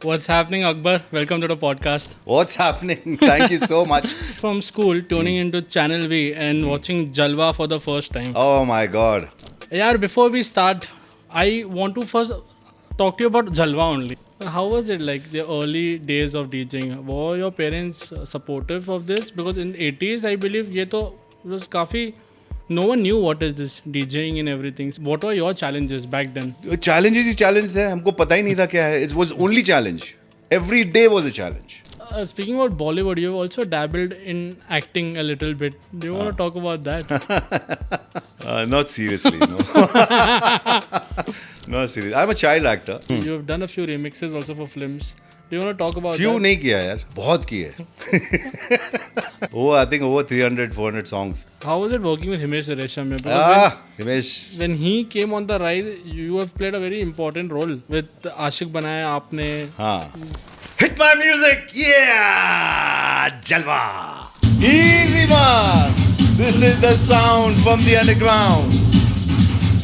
What's happening, Akbar? Welcome to the podcast. What's happening? Thank you so much. From school, tuning into Channel V and watching Jalwa for the first time. Oh my God. Yeah, before we start, I want to first talk to you about Jalwa only. How was it like the early days of DJing? Were your parents supportive of this? Because in 80s, I believe ये तो was काफी no one knew what is this DJing and everything. What were your challenges back then? Challenges he challenge थे हमको पता ही नहीं था क्या है. It was only challenge. Every day was a challenge. Speaking about Bollywood, you've also dabbled in acting a little bit. Do you want to talk about that? Not seriously, no. Not seriously. I'm a child actor. You've done a few remixes also for films. Do you want to talk about Few that? नहीं किया यार, बहुत किए. I think over 300, 400 songs. How was it working with Himesh Reshamya? Because Himesh. when he came on the rise, you have played a very important role with Aashik Banaya आपने. हाँ. Hit my music, yeah, Jalwa. Easy man. This is the sound from the underground.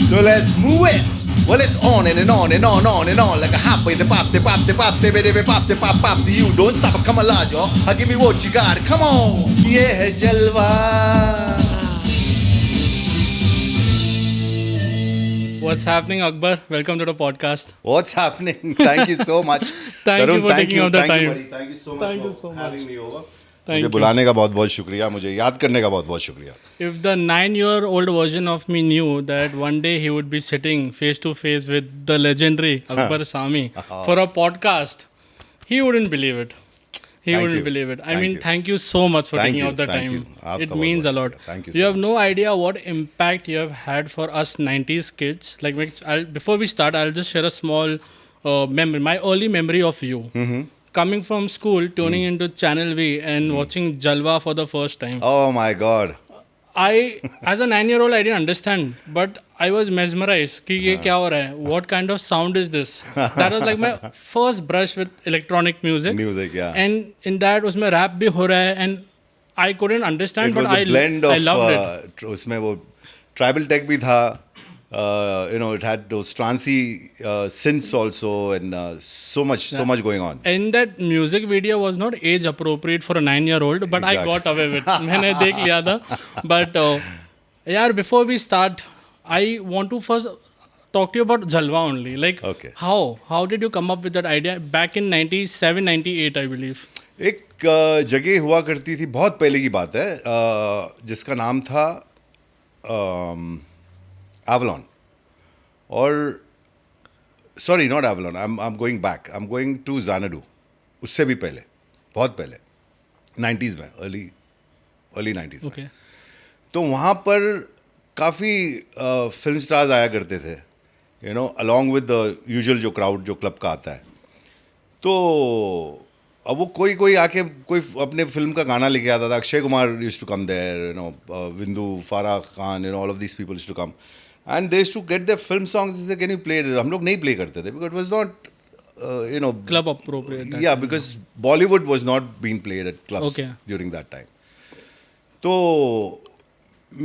So let's move it. Well, it's on and on and on and on like a hop with the pop, the pop, the pop, the baby, pop, the pop, pop. You don't stop, come alive, yo. Give me what you got. Come on. Yeah, Jalwa. What's happening, Akbar? Welcome to the podcast. What's happening? Thank you so much. Thank you for taking out the thank time. You, buddy. Thank you so much Thank for you so much. having me over. Thank मुझे you. बुलाने का बहुत बहुत शुक्रिया, मुझे याद करने का बहुत बहुत शुक्रिया. If the 9-year-old version of me knew that one day he would be sitting face to face with the legendary Akbar Sami for a podcast, he wouldn't believe it. He Thank wouldn't you. believe it. I Thank mean, you. thank you so much for Thank taking you. out the Thank time. you. आपका It बहुत means a बहुत lot. शुक्रिया. Thank you You so have no idea what impact you have had for us 90s kids. Like, before we start, I'll just share a small memory, my early memory of you. Coming from school, tuning into Channel V and watching Jalwa for the first time. Oh my God. As a 9-year-old, I didn't understand, but I was mesmerized कि ये क्या हो रहा है? What kind of sound is this? That was like my first brush with electronic music. Music, yeah. And in that, उसमें rap भी हो रहा है, and I couldn't understand, It but was a blend I of loved it. उसमें वो tribal tech भी था. It had those trancey synths also, and so much going on. And that music video was not age appropriate for a 9-year-old, but I Exactly. got away with it. मैंने देख लिया था. But यार, before we start, I want to first talk to you about Jalwa only. Like, Okay. how did you come up with that idea back in 97, 98, I believe? एक जगह हुआ करती थी, बहुत पहले की बात है, जिसका नाम था Avalon. और sorry, not Avalon. I'm going back. I'm going to Xanadu. उससे भी पहले, बहुत पहले, 90s में, early 90s में. Okay. तो वहाँ पर काफ़ी फिल्म स्टार्स आया करते थे, अलॉन्ग विद द यूजुअल जो क्राउड जो क्लब का आता है. तो अब वो कोई आके कोई अपने फिल्म का गाना लेके आता था. Akshay Kumar used to come there, Vindu, Farah Khan, all of these people used to come and they used to get their film songs. Can you play? हम लोग नहीं प्ले करते थे because it was not Club appropriate. that yeah, time. because Bollywood was not being played at clubs Okay. during that time. तो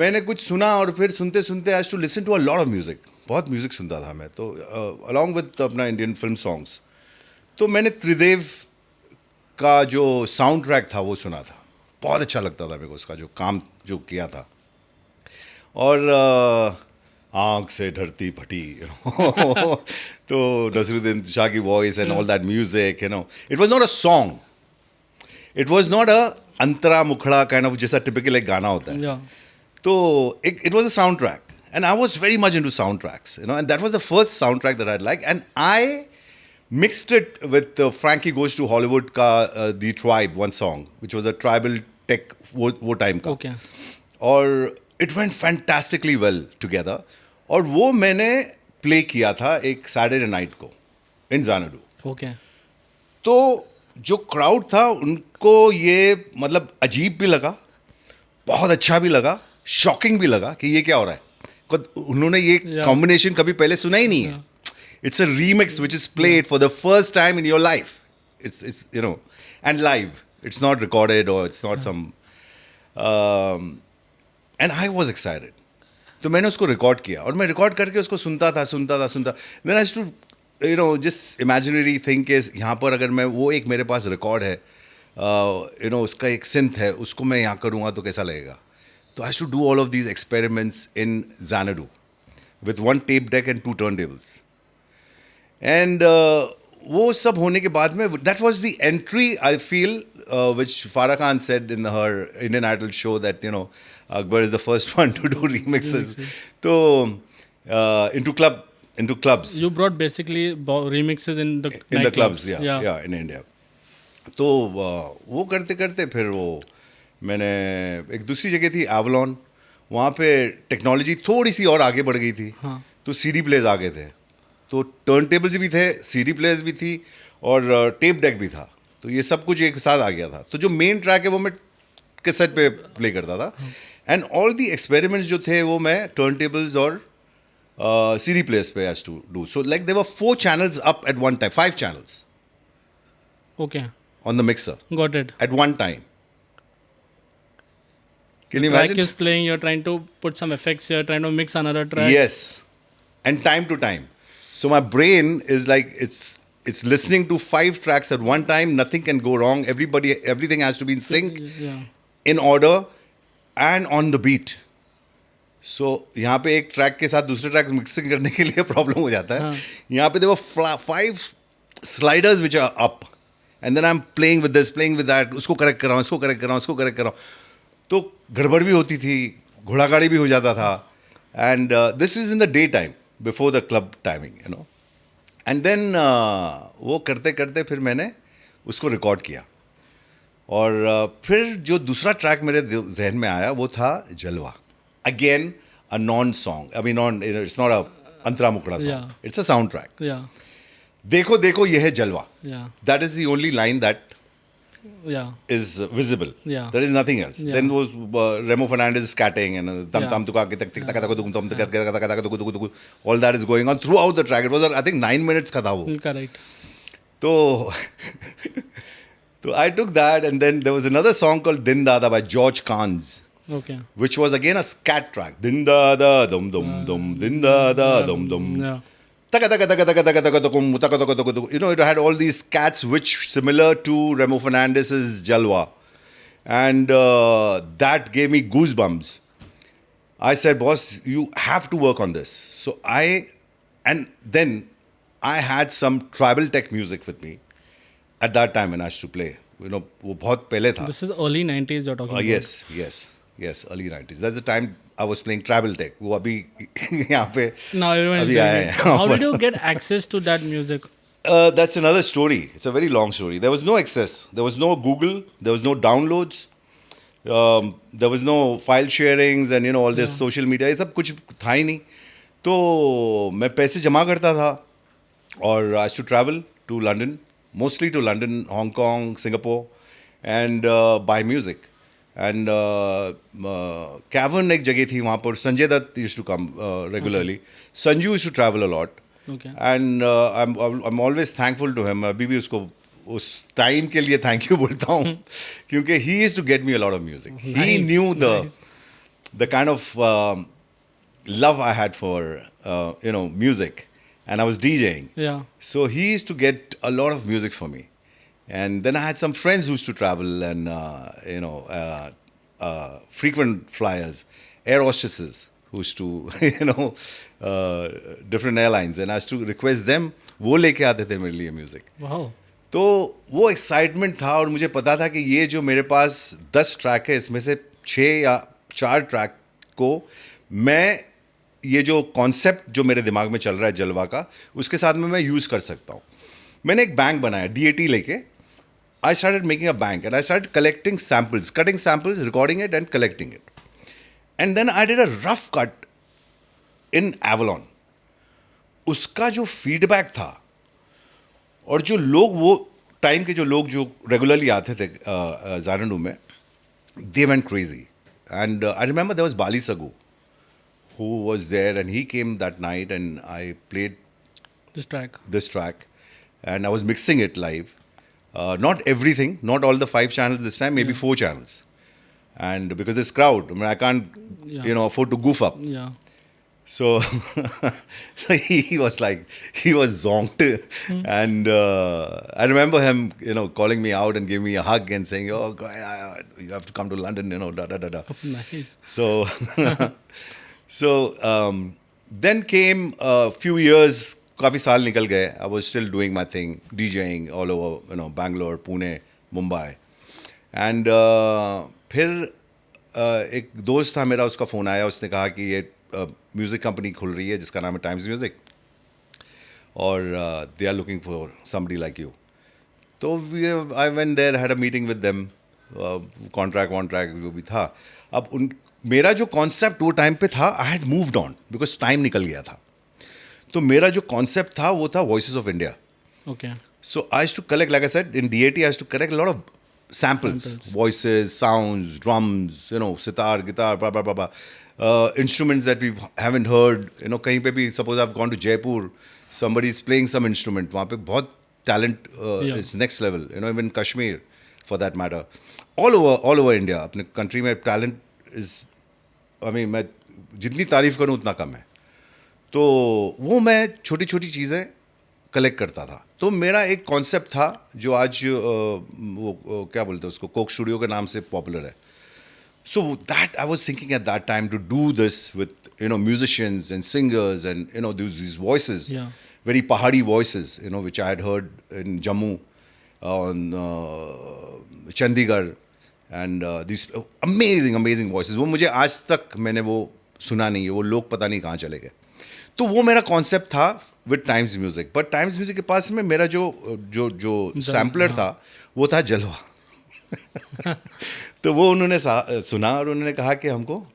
मैंने कुछ सुना और फिर सुनते सुनते I to listen to a lot of music. बहुत म्यूजिक सुनता था मैं, तो अलॉन्ग विद अपना इंडियन फिल्म सॉन्ग्स. तो मैंने त्रिदेव का जो साउंड ट्रैक था वो सुना था. बहुत अच्छा लगता था मेरे को उसका जो काम जो किया था. और आँख से धरती फटी, तो नसरुद्दीन शाह की voice and all that music, it was not a song. It was not a अंतरा मुखड़ा काइंड ऑफ जैसा टिपिकल एक गाना होता है. Yeah. तो it was a soundtrack, and I was very much into soundtracks, and that was the first soundtrack that I'd like, and I mixed it with Frankie Goes to Hollywood का The Tribe, one song, which was a tribal tech वो time का. Okay. और it went fantastically well together, और वो मैंने play किया था एक सैटरडे नाइट को इन ज़ानाडू. Okay. तो जो क्राउड था उनको ये मतलब अजीब भी लगा, बहुत अच्छा भी लगा, शॉकिंग भी लगा कि ये क्या हो रहा है. उन्होंने ये कॉम्बिनेशन कभी पहले सुना ही नहीं है. It's a remix which is played for the first time in your life. It's and live. It's not recorded or it's not some. And I was excited. तो मैंने उसको रिकॉर्ड किया और मैं रिकॉर्ड करके उसको सुनता था. Then I to you know just imaginary thing के यहाँ पर अगर मैं वो एक मेरे पास रिकॉर्ड है यू नो उसका एक सिंथ है उसको मैं यहाँ करूँगा तो कैसा लगेगा. तो I should do all of these experiments in Xanadu with one tape deck and 2 turntables. And वो सब होने के बाद में that was the entry I feel which Farah Khan said in her Indian Idol show that you know Akbar is the first one to do remixes. So into clubs. You brought basically remixes in the clubs, yeah, in India. तो वो करते करते फिर वो मैंने एक दूसरी जगह थी Avalon. वहाँ पे टेक्नोलॉजी थोड़ी सी और आगे बढ़ गई थी. हाँ. तो सीडी प्लेयर्स आ गए थे. तो टर्न टेबल्स भी थे, सीडी प्लेयर्स भी थी और टेप डेक भी था. तो ये सब कुछ एक साथ आ गया था. तो जो मेन ट्रैक है वो मैं कैसेट पे प्ले करता था. एंड ऑल दी एक्सपेरिमेंट्स जो थे वो मैं टर्न टेबल्स और सीडी प्लेयर्स पे has to do. So like there were 4 channels up at one time, 5 channels. Okay. On the mixer. Got it. At one time. Can you track imagine? is playing, you're trying to put some effects here, trying to mix another track. Yes. And time to time. So my brain is like it's listening to 5 tracks at one time. Nothing can go wrong. Everything has to be in sync, Yeah. in order, and on the beat. So यहाँ पे एक track के साथ दूसरे track mixing करने के लिए problem हो जाता है. यहाँ पे there were 5 sliders which are up. And then I'm playing with this, playing with that. उसको करेक्ट कर रहा हूँ, इसको करेक्ट कर रहा हूँ, इसको करेक्ट कर रहा हूँ. तो गड़बड़ भी होती थी, घोड़ागाड़ी भी हो जाता था. And this is in the day time before the club timing, you know. And then वो करते करते फिर मैंने उसको रिकॉर्ड किया. और फिर जो दूसरा ट्रैक मेरे जहन में आया वो था जलवा. Again a non song, I mean non, it's not a अंतरा मुकड़ा song, it's a sound track. Yeah. देखो देखो ये है जलवा. Yeah. That is the only line that Yeah. is visible. Yeah. There is nothing else. Yeah. Then was Remo Fernandez scatting and tam tam tuka ke tak tik tak tak dum tam tak tak. All that is going on throughout the track. It was I think 9 minutes ka tha wo. Correct. So I took that, and then there was another song called Din Dada by George Kans, Okay. which was again a scat track. Din Dada dum dum dum, Din Dada dum dum. Yeah. You know, it had all these scats which similar to Remo Fernandez's Jalwa. And that gave me goosebumps. I said, boss, you have to work on this. So and then I had some tribal tech music with me at that time when I used to play. You know, वो बहुत पहले था. This is early 90s you're talking about. Yes, early 90s. That's the time I was playing tribal tech. वो अभी यहाँ पे Now everyone is अभी doing आया it. है. How did you get access to that music? That's another story. It's a very long story. There was no access. There was no Google. There was no downloads. There was no file sharings and you know all this social media. ये सब कुछ था ही नहीं. तो मैं पैसे जमा करता था और I used to travel to London, mostly to London, Hong Kong, Singapore, and buy music. And Cavern एक जगह थी वहाँ पर. Sanjay Dutt used to come regularly. Sanju used to travel a lot. Okay. And I'm always thankful to him. अभी भी उसको उस time के लिए थैंक यू बोलता हूँ क्योंकि he used to get me a lot of music. He knew the kind of love I had for you know music, and I was DJing. Yeah. So he used to get a lot of music for me. And then I had some friends who used to travel and, you know, frequent flyers, air hostesses who used to, you know, different airlines. And I used to request them, वो लेके आते थे मेरे लिए music. Wow. तो वो excitement था और मुझे पता था कि ये जो मेरे पास 10 ट्रैक है इसमें से 6 या 4 ट्रैक को मैं ये जो कॉन्सेप्ट जो मेरे दिमाग में चल रहा है जलवा का उसके साथ में मैं यूज़ कर सकता हूँ. मैंने एक बैंक बनाया DAT लेके. I started making a bank and I started collecting samples, cutting samples, recording it and collecting it. And then I did a rough cut in Avalon. उसका जो फीडबैक था और जो लोग वो टाइम के जो लोग जो रेगुलरली आते थे Xanadu में, they went crazy. And I remember there was Bali Sagu who was there and he came that night and I played This track. And I was mixing it live. Not everything, not all the 5 channels this time, maybe 4 channels. And because this crowd, I mean, I can't, you know, afford to goof up. Yeah. So, so he was like, he was zonked. And I remember him, calling me out and giving me a hug and saying, oh, you have to come to London, da, da, da, da. Nice. So, so then came a few years, काफ़ी साल निकल गए. I was still doing my thing, DJing all over, Bangalore, Pune, Mumbai. And फिर एक दोस्त था मेरा, उसका फ़ोन आया, उसने कहा कि ये म्यूज़िक कंपनी खुल रही है जिसका नाम है टाइम्स म्यूज़िक, और they are looking for somebody like you. तो I went there, had a meeting with them, contract जो भी था. अब मेरा जो कॉन्सेप्ट वो टाइम पे था, I had moved on because time निकल गया था. तो मेरा जो कॉन्सेप्ट था वो था voices of India. Okay. So I used to collect, like I said, in DAT, I used to collect a lot of samples, voices, sounds, drums, sitar, guitar, blah, blah, blah, blah. Instruments that we haven't heard. कहीं पे भी, suppose I've gone to Jaipur, somebody is playing some instrument. वहाँ पे बहुत talent is next level. Even Kashmir, for that matter. All over India, अपने country में talent is, मैं जितनी तारीफ करूँ उतना कम है. तो वो मैं छोटी छोटी चीज़ें कलेक्ट करता था. तो मेरा एक कॉन्सेप्ट था जो आज वो क्या बोलते हैं उसको, कोक स्टूडियो के नाम से पॉपुलर है. So that I was thinking at that time to do this with musicians and singers and these voices, very pahadi voices, which I had heard in Jammu, on Chandigarh, and these amazing voices. वो मुझे आज तक मैंने वो सुना नहीं है, वो लोग पता नहीं कहाँ चले गए. तो वो मेरा कॉन्सेप्ट था with times music. But times music के पास में मेरा जो सैम्पलर था वो था जलवा. तो वो उन्होंने सुना और उन्होंने कहा कि हमको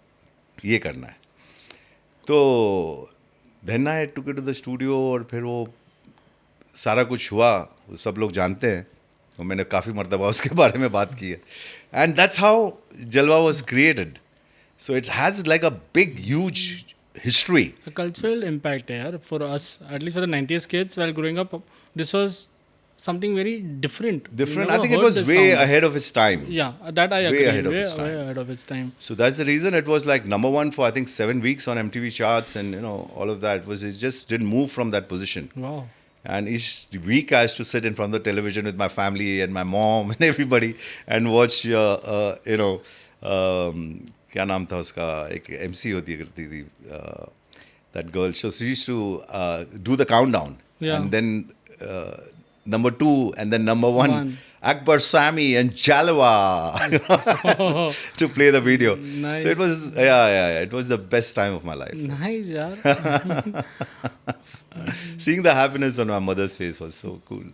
ये करना है. तो then I took it to the studio, और फिर वो सारा कुछ हुआ, सब लोग जानते हैं, और मैंने काफ़ी मरतबा उसके बारे में बात की है. एंड दैट्स हाउ जलवा was created. So it has like a big huge history. A cultural impact here for us, at least for the 90s kids while growing up. This was something very different. I think it was way ahead of its time. Yeah, that I agree. Way ahead of its time. Way ahead of its time. So that's the reason it was like number one for I think 7 weeks on MTV charts, and all of that. It just didn't move from that position. Wow. And each week I used to sit in front of the television with my family and my mom and everybody and watch क्या नाम था उसका, एक MC होती करती थी, that girl. So she used to do the countdown. Yeah. And then number 2 and then number 1. Akbar Sami and Jalwa to play the video. Nice. So it was, it was the best time of my life. Nice, yaar. Seeing the happiness on my mother's face was so cool.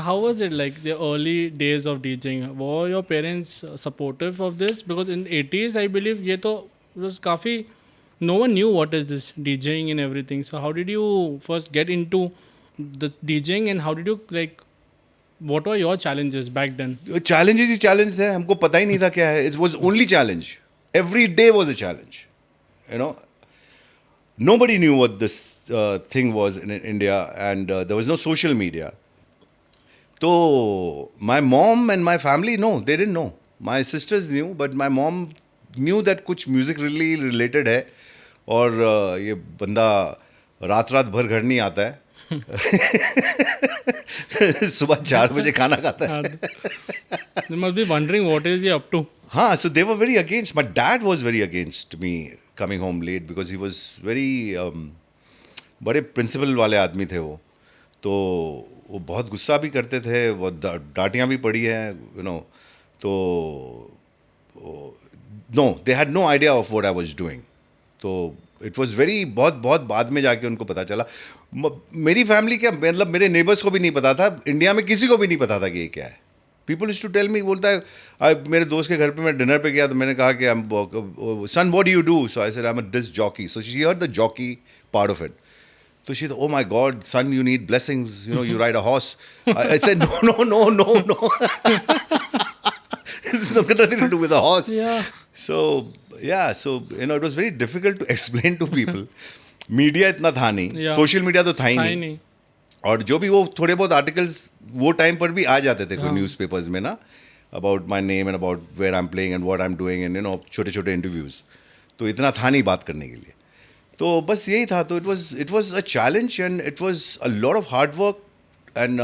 How was it like the early days of DJing? Were your parents supportive of this? Because in 80s, I believe ये तो was काफी, no one knew what is this DJing and everything. So how did you first get into the DJing, and how did you what were your challenges back then? Challenges he challenge थे, हमको पता ही नहीं था क्या है. It was only challenge. Every day was a challenge. Nobody knew what this thing was in India, and there was no social media. So my mom and my family, no, they didn't know. My sisters knew, but my mom knew that कुछ music really related है, और ये बंदा रात भर घर नहीं आता है. सुबह 4 बजे खाना खाता है. They must be wondering what is he up to. हाँ, so they were very against. My dad was very against me coming home late because he was very बड़े प्रिंसिपल वाले आदमी थे वो. तो वो बहुत गुस्सा भी करते थे, वो डांटियाँ भी पड़ी हैं, तो no, they had no idea of what I was doing. तो इट वाज वेरी, बहुत बाद में जाके उनको पता चला. मेरी फैमिली क्या, मतलब मेरे नेबर्स को भी नहीं पता था, इंडिया में किसी को भी नहीं पता था कि ये क्या है. People used to tell me, बोलता है मेरे दोस्त के घर पे मैं डिनर पे गया तो मैंने कहा कि son what do you do? So I said I am a disc jockey. So she heard the jockey part of it. So she thought, oh my God, son, you need blessings. You ride a horse. I said, no. This has nothing to do with a horse. Yeah. So it was very difficult to explain to people. Media इतना था नहीं. Yeah. Social media तो था ही नहीं. और जो भी वो थोड़े बहुत आर्टिकल्स वो टाइम पर भी आ जाते थे न्यूज़पेपर्स में ना, about my name and about where I'm playing and what I'm doing and छोटे छोटे इंटरव्यूज़. तो इतना था नहीं बात करने के लिए. तो बस यही था. तो it was a challenge, and it was a lot of hard work, and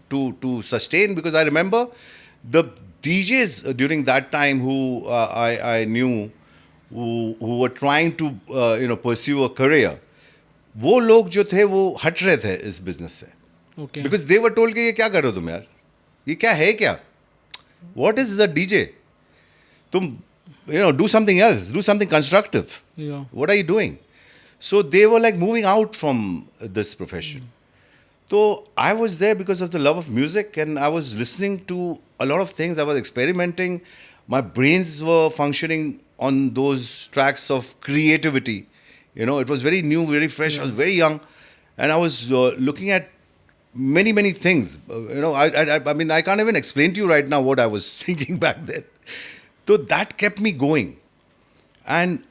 to sustain, because I remember the DJs during that time who I knew, who were trying to pursue a career. वो लोग जो थे वो हट रहे थे इस business से, Okay. Because they were told कि ये क्या कर रहे हो तुम यार, ये क्या है क्या, व्हाट इज अ डीजे, तुम do something else, do something constructive. Yeah. What are you doing? So they were like moving out from this profession. So I was there because of the love of music, and I was listening to a lot of things. I was experimenting. My brains were functioning on those tracks of creativity. It was very new, very fresh. I was very young, and I was looking at many things. I mean, I can't even explain to you right now what I was thinking back then. So that kept me going, and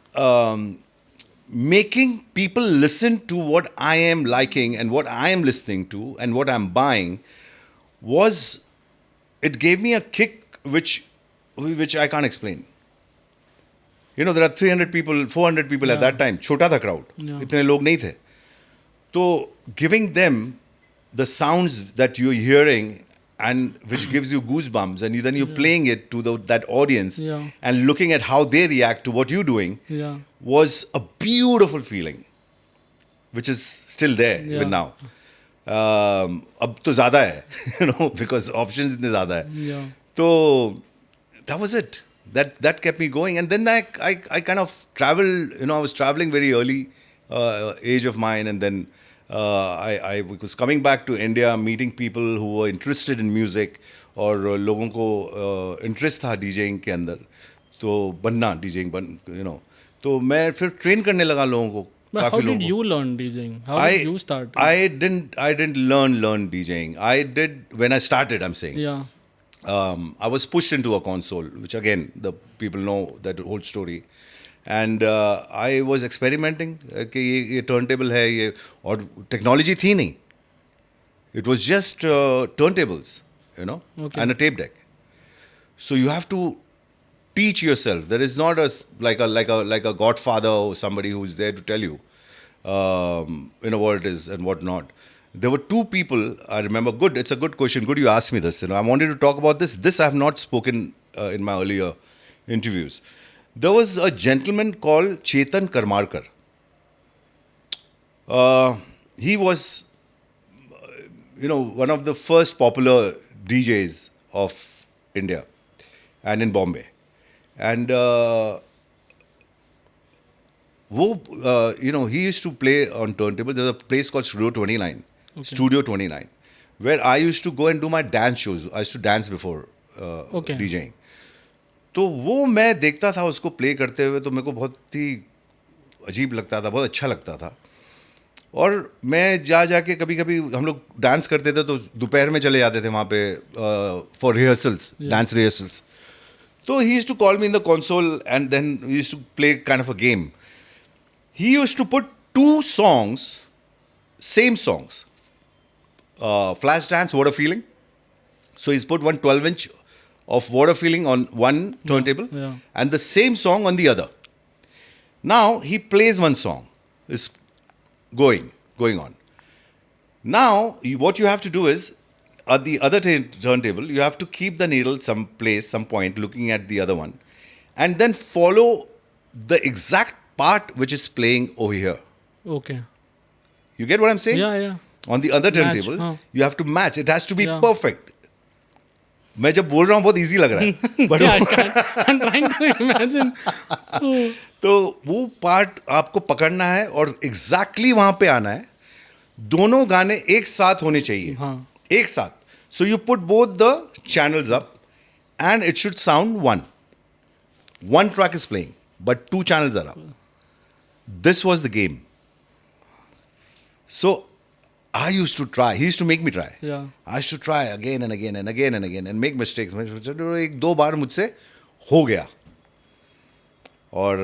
making people listen to what I am liking and what I am listening to and what I'm buying it gave me a kick which I can't explain. There are 300 people, 400 people at that time. Chota tha crowd. Yeah. Itne log nahi the. So giving them the sounds that you're hearing, and which gives you goosebumps, and then you're playing it to that audience, Yeah. and looking at how they react to what you're doing, Yeah. was a beautiful feeling, which is still there Yeah. even now. अब तो ज़्यादा है, because options इतने ज़्यादा है. Yeah. So that was it. That kept me going, and then I kind of traveled. I was traveling very early age of mine, and then I was coming back to India, meeting people who were interested in music, और लोगों को interest था DJing के अंदर, तो बनना DJing तो मैं फिर ट्रेन करने लगा लोगों को. But how काफी did लोगों you learn DJing? How did you start? I didn't learn DJing. I did when I started. I'm saying. Yeah. I was pushed into a console, which again the people know that whole story, and I was experimenting कि ये turntable है ये, और technology थी नहीं. It was just turntables, Okay. and a tape deck. So you have to teach yourself. There is not like a godfather or somebody who's there to tell you, what it is and what not. There were two people I remember. Good, it's a good question. Good, you asked me this. I wanted to talk about this. This I have not spoken in my earlier interviews. There was a gentleman called Chetan Karmarkar. He was, one of the first popular DJs of India and in Bombay. And he used to play on turntable. There was a place called Studio 29. Okay. Studio 29, where I used to go and do my dance shows. I used to dance before Okay. DJing. तो वो मैं देखता था उसको play करते हुए, तो मेरे को बहुत ही अजीब लगता था, बहुत अच्छा लगता था. और मैं जाके कभी कभी हम लोग डांस करते थे, तो दोपहर में चले जाते थे वहाँ पे for rehearsals, dance rehearsals. So he used to call me in the console, and then we used to play kind of a game. He used to put two songs, same songs. Flashdance, What a Feeling. So he's put one 12-inch of What a Feeling on one turntable, Yeah. and the same song on the other. Now he plays one song, is going on. Now what you have to do is, at the other turntable, you have to keep the needle some point, looking at the other one, and then follow the exact part which is playing over here. Okay. You get what I'm saying? Yeah, yeah. On the other Match, turntable, हाँ. you have to match. It has to be Yeah. perfect. मैं जब बोल रहा हूँ बहुत easy लग रहा है, but I'm trying to imagine. Oh. तो वो पार्ट आपको पकड़ना है और exactly वहाँ पे आना है. दोनों गाने एक साथ होने चाहिए. हाँ. एक साथ. So you put both the channels up, and it should sound one. One track is playing, but two channels are up. This was the game. So I used to try. He used to make me try. Yeah. I used to try again and again and again and again and make mistakes. एक दो बार मुझसे हो गया. और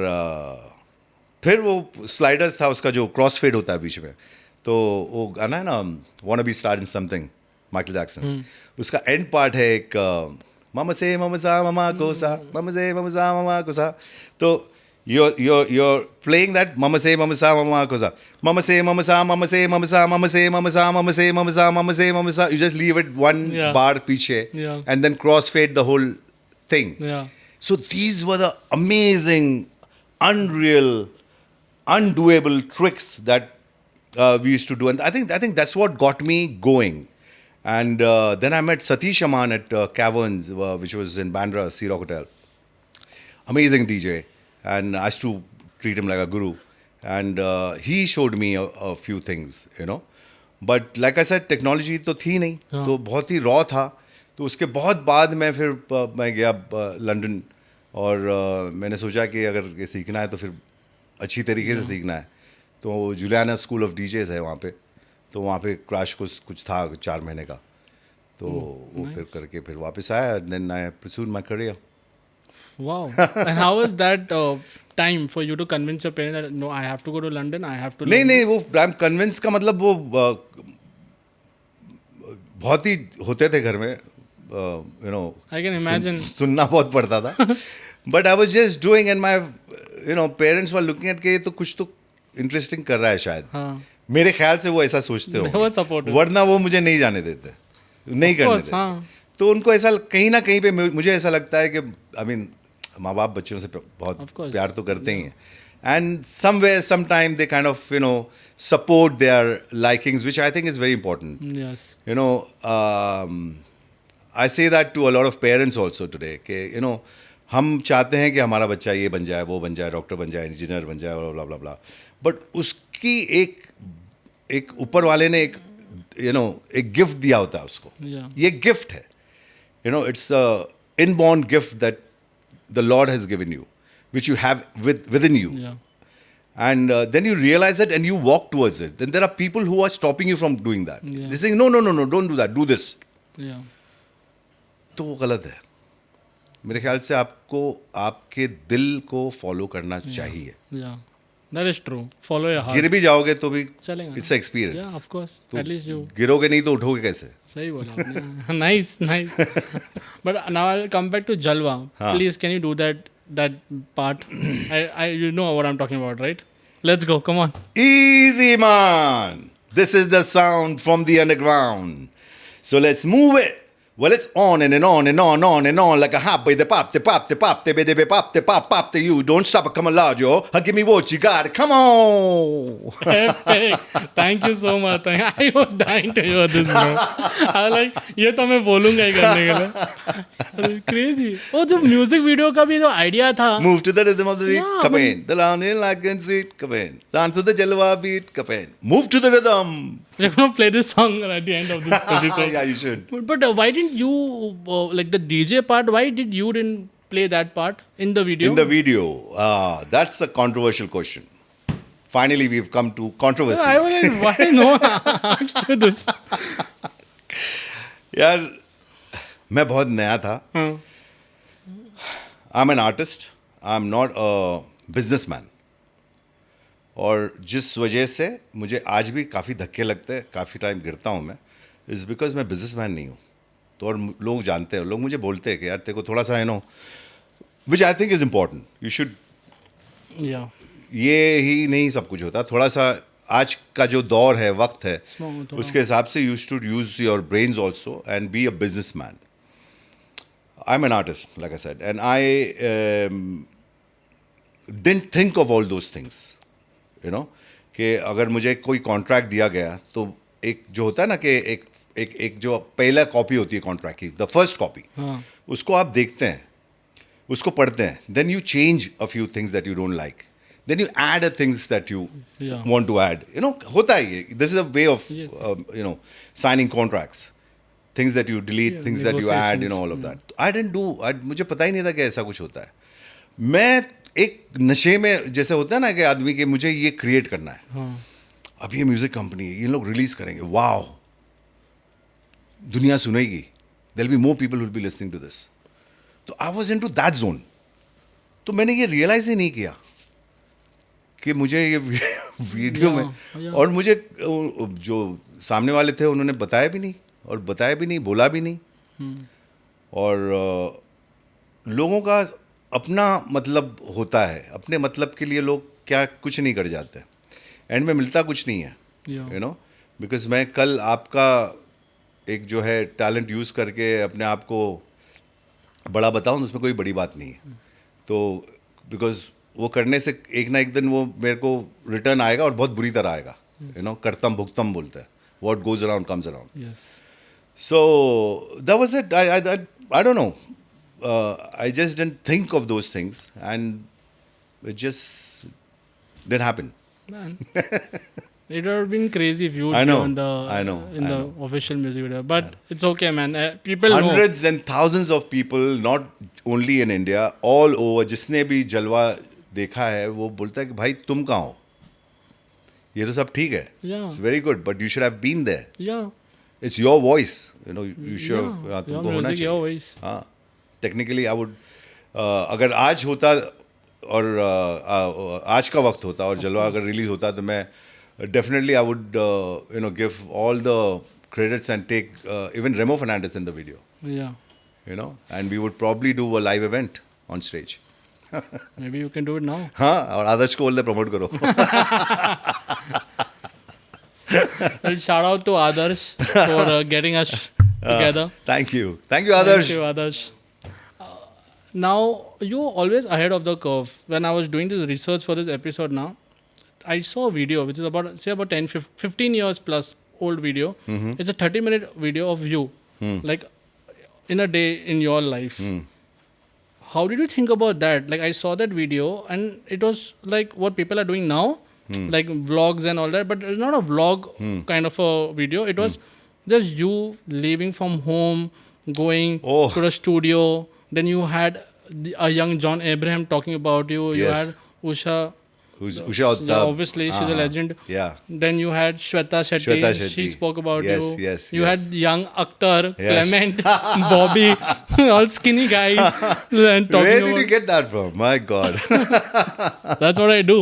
फिर वो sliders था उसका जो क्रॉस फेड होता है बीच में, तो वो गाना है ना, wanna be star in something, Michael Jackson. उसका एंड पार्ट है एक मम से मम सा ममा को सा, मम से मम सा ममा को सा. तो you're playing that mama say mama sa mama kosa mama say mama sa mama say mama sa mama say mama sa mama say mama sa mama say mama sa. You just leave it one Yeah. bar piche Yeah. and then crossfade the whole thing. Yeah. So these were the amazing, unreal, undoable tricks that we used to do, and I think that's what got me going. And then I met Satish Aman at Caverns, which was in Bandra, Sea Rock Hotel. Amazing DJ, and I used to treat him like a guru. And he showed me a few things, you know. But like I said, technology तो थी नहीं, तो बहुत ही raw था. तो उसके बहुत बाद मैं फिर मैं गया लंदन, और मैंने सोचा कि अगर ये सीखना है तो फिर अच्छी तरीके से सीखना है. तो जुलियाना स्कूल ऑफ डीजेस है वहाँ पे, तो वहाँ पे क्रैश कुछ था 4 महीने का. तो वो फिर करके फिर वापस आया. Then I pursued my career. Wow. And how was that time for you to convince your parents that no, I have to go to London, I have to नहीं learn नहीं, वो आई एम कन्विंस का मतलब वो बहुत ही होते थे घर में, you know. I can imagine. सुनना बहुत पड़ता था. But I was just doing and my you know parents were looking at के ये तो कुछ तो इंटरेस्टिंग कर रहा है शायद. हाँ. मेरे ख्याल से वो ऐसा सोचते They were हो, supportive. वरना वो मुझे नहीं जाने देते, नहीं करने course, देते. हाँ. तो उनको ऐसा कहीं ना कहीं पे मुझे ऐसा लगता है कि आई मीन माँ बाप बच्चों से बहुत Of course. प्यार तो करते ही हैं. And somewhere, sometime they kind of, you know, support their likings, which I think is very important. Yes. You know, I say that to a lot of parents also today, कि you know, हम चाहते हैं कि हमारा बच्चा ये बन जाए, वो बन जाए, डॉक्टर बन जाए, इंजीनियर बन जाए, blah blah blah. But उसकी एक ऊपर वाले ने एक you know एक गिफ्ट दिया होता है उसको. Yeah. ये गिफ्ट है. You know, it's a inborn gift that the Lord has given you, which you have within you. Yeah. And then you realize it and you walk towards it. Then there are people who are stopping you from doing that. Yeah. They're saying, no, don't do that, do this. Yeah. तो वो गलत है. मेरे ख्याल से आपको आपके दिल को फॉलो करना चाहिए. Yeah. That is true. Follow your heart. गिर भी जाओगे तो भी चलेगा. It's experience. Yeah, of course. तो At least you. गिरोगे नहीं तो उठोगे कैसे? सही बोला आपने. Nice, nice. But now I'll come back to Jalwa. हाँ. Please, can you do that part? You know what I'm talking about, right? Let's go. Come on. Easy, man. This is the sound from the underground. So let's move it. Well, it's on and on and on and on like a hop by the pop, the pop, the pop, the baby pop, the pop, pop, the you. Don't stop it, come on, large, yo. Give me what you got. Come on. Epic. Thank you so much. I was dying to hear this, bro. I was like, ये तो मैं बोलूँगा ही करने के लिए. Crazy. वो जो music video का भी जो आइडिया था. Move to the rhythm of the beat, Yeah, come but- in. The lounge like and sweet, come in. Dance to the Jalwa beat, come in. Move to the rhythm. We're gonna play this song at the end of this episode. Yeah, you should. But why didn't you like the DJ part? Why didn't play that part in the video? In the video, that's a controversial question. Finally, we've come to controversy. I was like, why no one asked you this? यार मैं बहुत नया था. हाँ. I'm an artist. I'm not a businessman. और जिस वजह से मुझे आज भी काफ़ी धक्के लगते हैं, काफ़ी टाइम गिरता हूँ मैं, इज़ बिकॉज मैं बिजनेसमैन नहीं हूँ. तो और लोग जानते हैं, लोग मुझे बोलते हैं कि यार तेरे को थोड़ा सा know which I think is important. You should, Yeah. ये ही नहीं सब कुछ होता. थोड़ा सा आज का जो दौर है, वक्त है, Small, थोड़ा. उसके हिसाब से you should use your brains also and be a business man. I am an artist, like I said, and I didn't think of all those things, you know, कि अगर मुझे कोई कॉन्ट्रैक्ट दिया गया तो एक जो होता है ना कि एक जो पहला कॉपी होती है कॉन्ट्रैक्ट की, द फर्स्ट कॉपी, हाँ. उसको आप देखते हैं, उसको पढ़ते हैं, then you change a few things that you don't like, then you add a things that you Yeah. Want to add. You know होता है ये. This is a way of Yes. You know signing contracts, things that you delete, Yeah, things that you add, you know, all of negotiations, that. I didn't do, मुझे पता ही नहीं था कि ऐसा कुछ होता है. मैं एक नशे में जैसे होता है ना कि आदमी के मुझे ये क्रिएट करना है. हाँ. अब ये म्यूजिक कंपनी है, ये लोग रिलीज करेंगे, वाओ, दुनिया सुनेगी, there will be more people will be listening to this. तो I was into that zone. तो मैंने ये रियलाइज ही नहीं किया कि मुझे ये वीडियो में, yeah. और मुझे जो सामने वाले थे उन्होंने बताया भी नहीं, और बताया भी नहीं, बोला भी नहीं. और लोगों का अपना मतलब होता है, अपने मतलब के लिए लोग क्या कुछ नहीं कर जाते, एंड में मिलता कुछ नहीं है, Yeah. यू नो, बिकॉज मैं कल आपका एक जो है टैलेंट यूज़ करके अपने आप को बड़ा बताऊं तो उसमें कोई बड़ी बात नहीं है, तो बिकॉज वो करने से एक ना एक दिन वो मेरे को रिटर्न आएगा और बहुत बुरी तरह आएगा, यू नो, कर्तम भुक्तम बोलते हैं, what goes around comes around. Yes. So that was it. I don't know. I just didn't think of those things, and it just didn't happen. Man. It would have been crazy if you would I be know, on the I know, in I the know. official music video. But it's okay, man. People know. Hundreds and thousands of people, not only in India, all over. जिसने भी जलवा देखा है वो बोलता है कि भाई तुम कहाँ हो? ये तो सब ठीक है. Yeah. It's very good, but you should have been there. Yeah. It's your voice, you know. You should. Yeah. हाँ, Your तुमको होना music, your चाहिए. voice. हाँ, टेक्निकली आई वुड, अगर आज होता और आज का वक्त होता और जलवा अगर रिलीज होता तो मैं definitely I would you know give all the credits and take even Remo Fernandes in the video, Yeah. You know, and we would probably do a live event on stage. Maybe you can do it now. हाँ, और आदर्श को बोल they promote करो. Well, shout out to Adarsh for getting us together. Thank you Adarsh. Thank you, Adarsh. Now, you're always ahead of the curve. When I was doing this research for this episode now, I saw a video which is about, say, about 10, 15 years plus old video. It's a 30-minute video of you, like, in a day in your life. How did you think about that? Like, I saw that video and it was like what people are doing now, like vlogs and all that, but it's not a vlog kind of a video. It was just you leaving from home, going Oh. to the studio. Then you had a young John Abraham talking about you. You Yes. had Usha. Usha Uttab. Yeah, obviously, she's a legend. Yeah. Then you had Shweta Shetty. Shweta Shetty. She spoke about Yes, you. yes, You yes. had young Akhtar, Yes. Clement, Bobby, all skinny guys. And Where talking did about, you get that from? My God. That's what I do.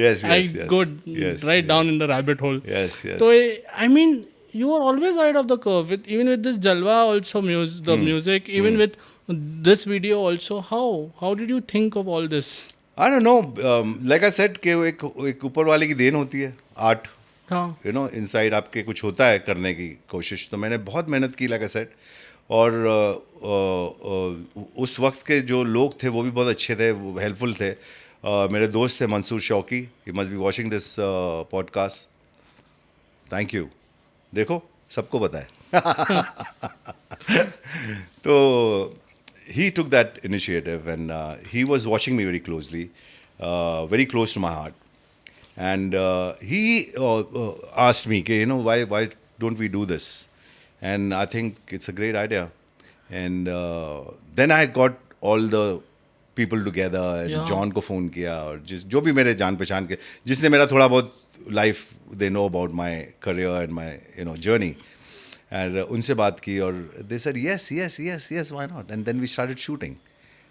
Yes, I yes, yes. go yes, right yes. down in the rabbit hole. Yes, yes. So I mean, you are always ahead of the curve. Even with this Jalwa, also the music. Even with this video, also. How did you think of all this? I don't know. Like I said, कि वो एक ऊपर वाले की then होती है, art. हाँ. You know, inside आपके कुछ होता है करने की कोशिश. तो मैंने बहुत मेहनत की, लाइक आई सेड, और उस वक्त के जो लोग थे वो भी बहुत अच्छे थे, वो हेल्पफुल थे. मेरे दोस्त थे Mansoor Shauki, he must be watching this podcast. Thank you. देखो, सबको पता है. तो he took that initiative, and he was watching me very closely, very close to my heart. And he asked me, you know, why don't we do this? And I think it's a great idea. And then I got all the people together, and Yeah. John को phone किया, और जो भी मेरे जान पहचान के, जिसने मेरा थोड़ा बहुत life, they know about my career and my, you know, journey. And उनसे बात की, और they said yes, why not? And then we started shooting,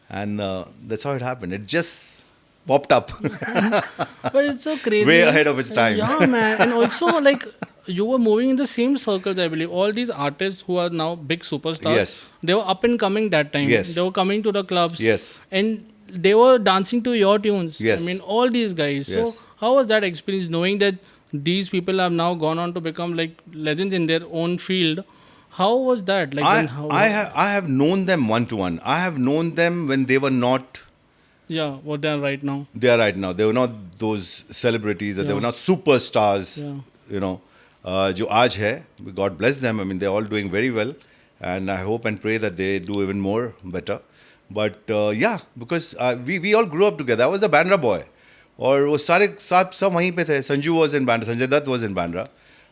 and that's how it happened. It just popped up. But it's so crazy. Way ahead of its time. Yeah, man. And also, like, you were moving in the same circles, I believe. All these artists who are now big superstars, Yes. they were up and coming that time. Yes. They were coming to the clubs. Yes. And they were dancing to your tunes. Yes. I mean, all these guys. Yes. So, how was that experience knowing that these people have now gone on to become like legends in their own field? How was that? Like, I have known them one to one. I have known them when they were not. Yeah, what they are right now. They are right now. They were not those celebrities, or they Yeah. were not superstars. Yeah. You know, जो आज है, God bless them. I mean, they're all doing very well, and I hope and pray that they do even more better. But yeah, because we all grew up together. I was a Bandra boy, और वो सारे सब वहीं पे थे. Sanju was in Bandra. Sanjay Dutt was in Bandra.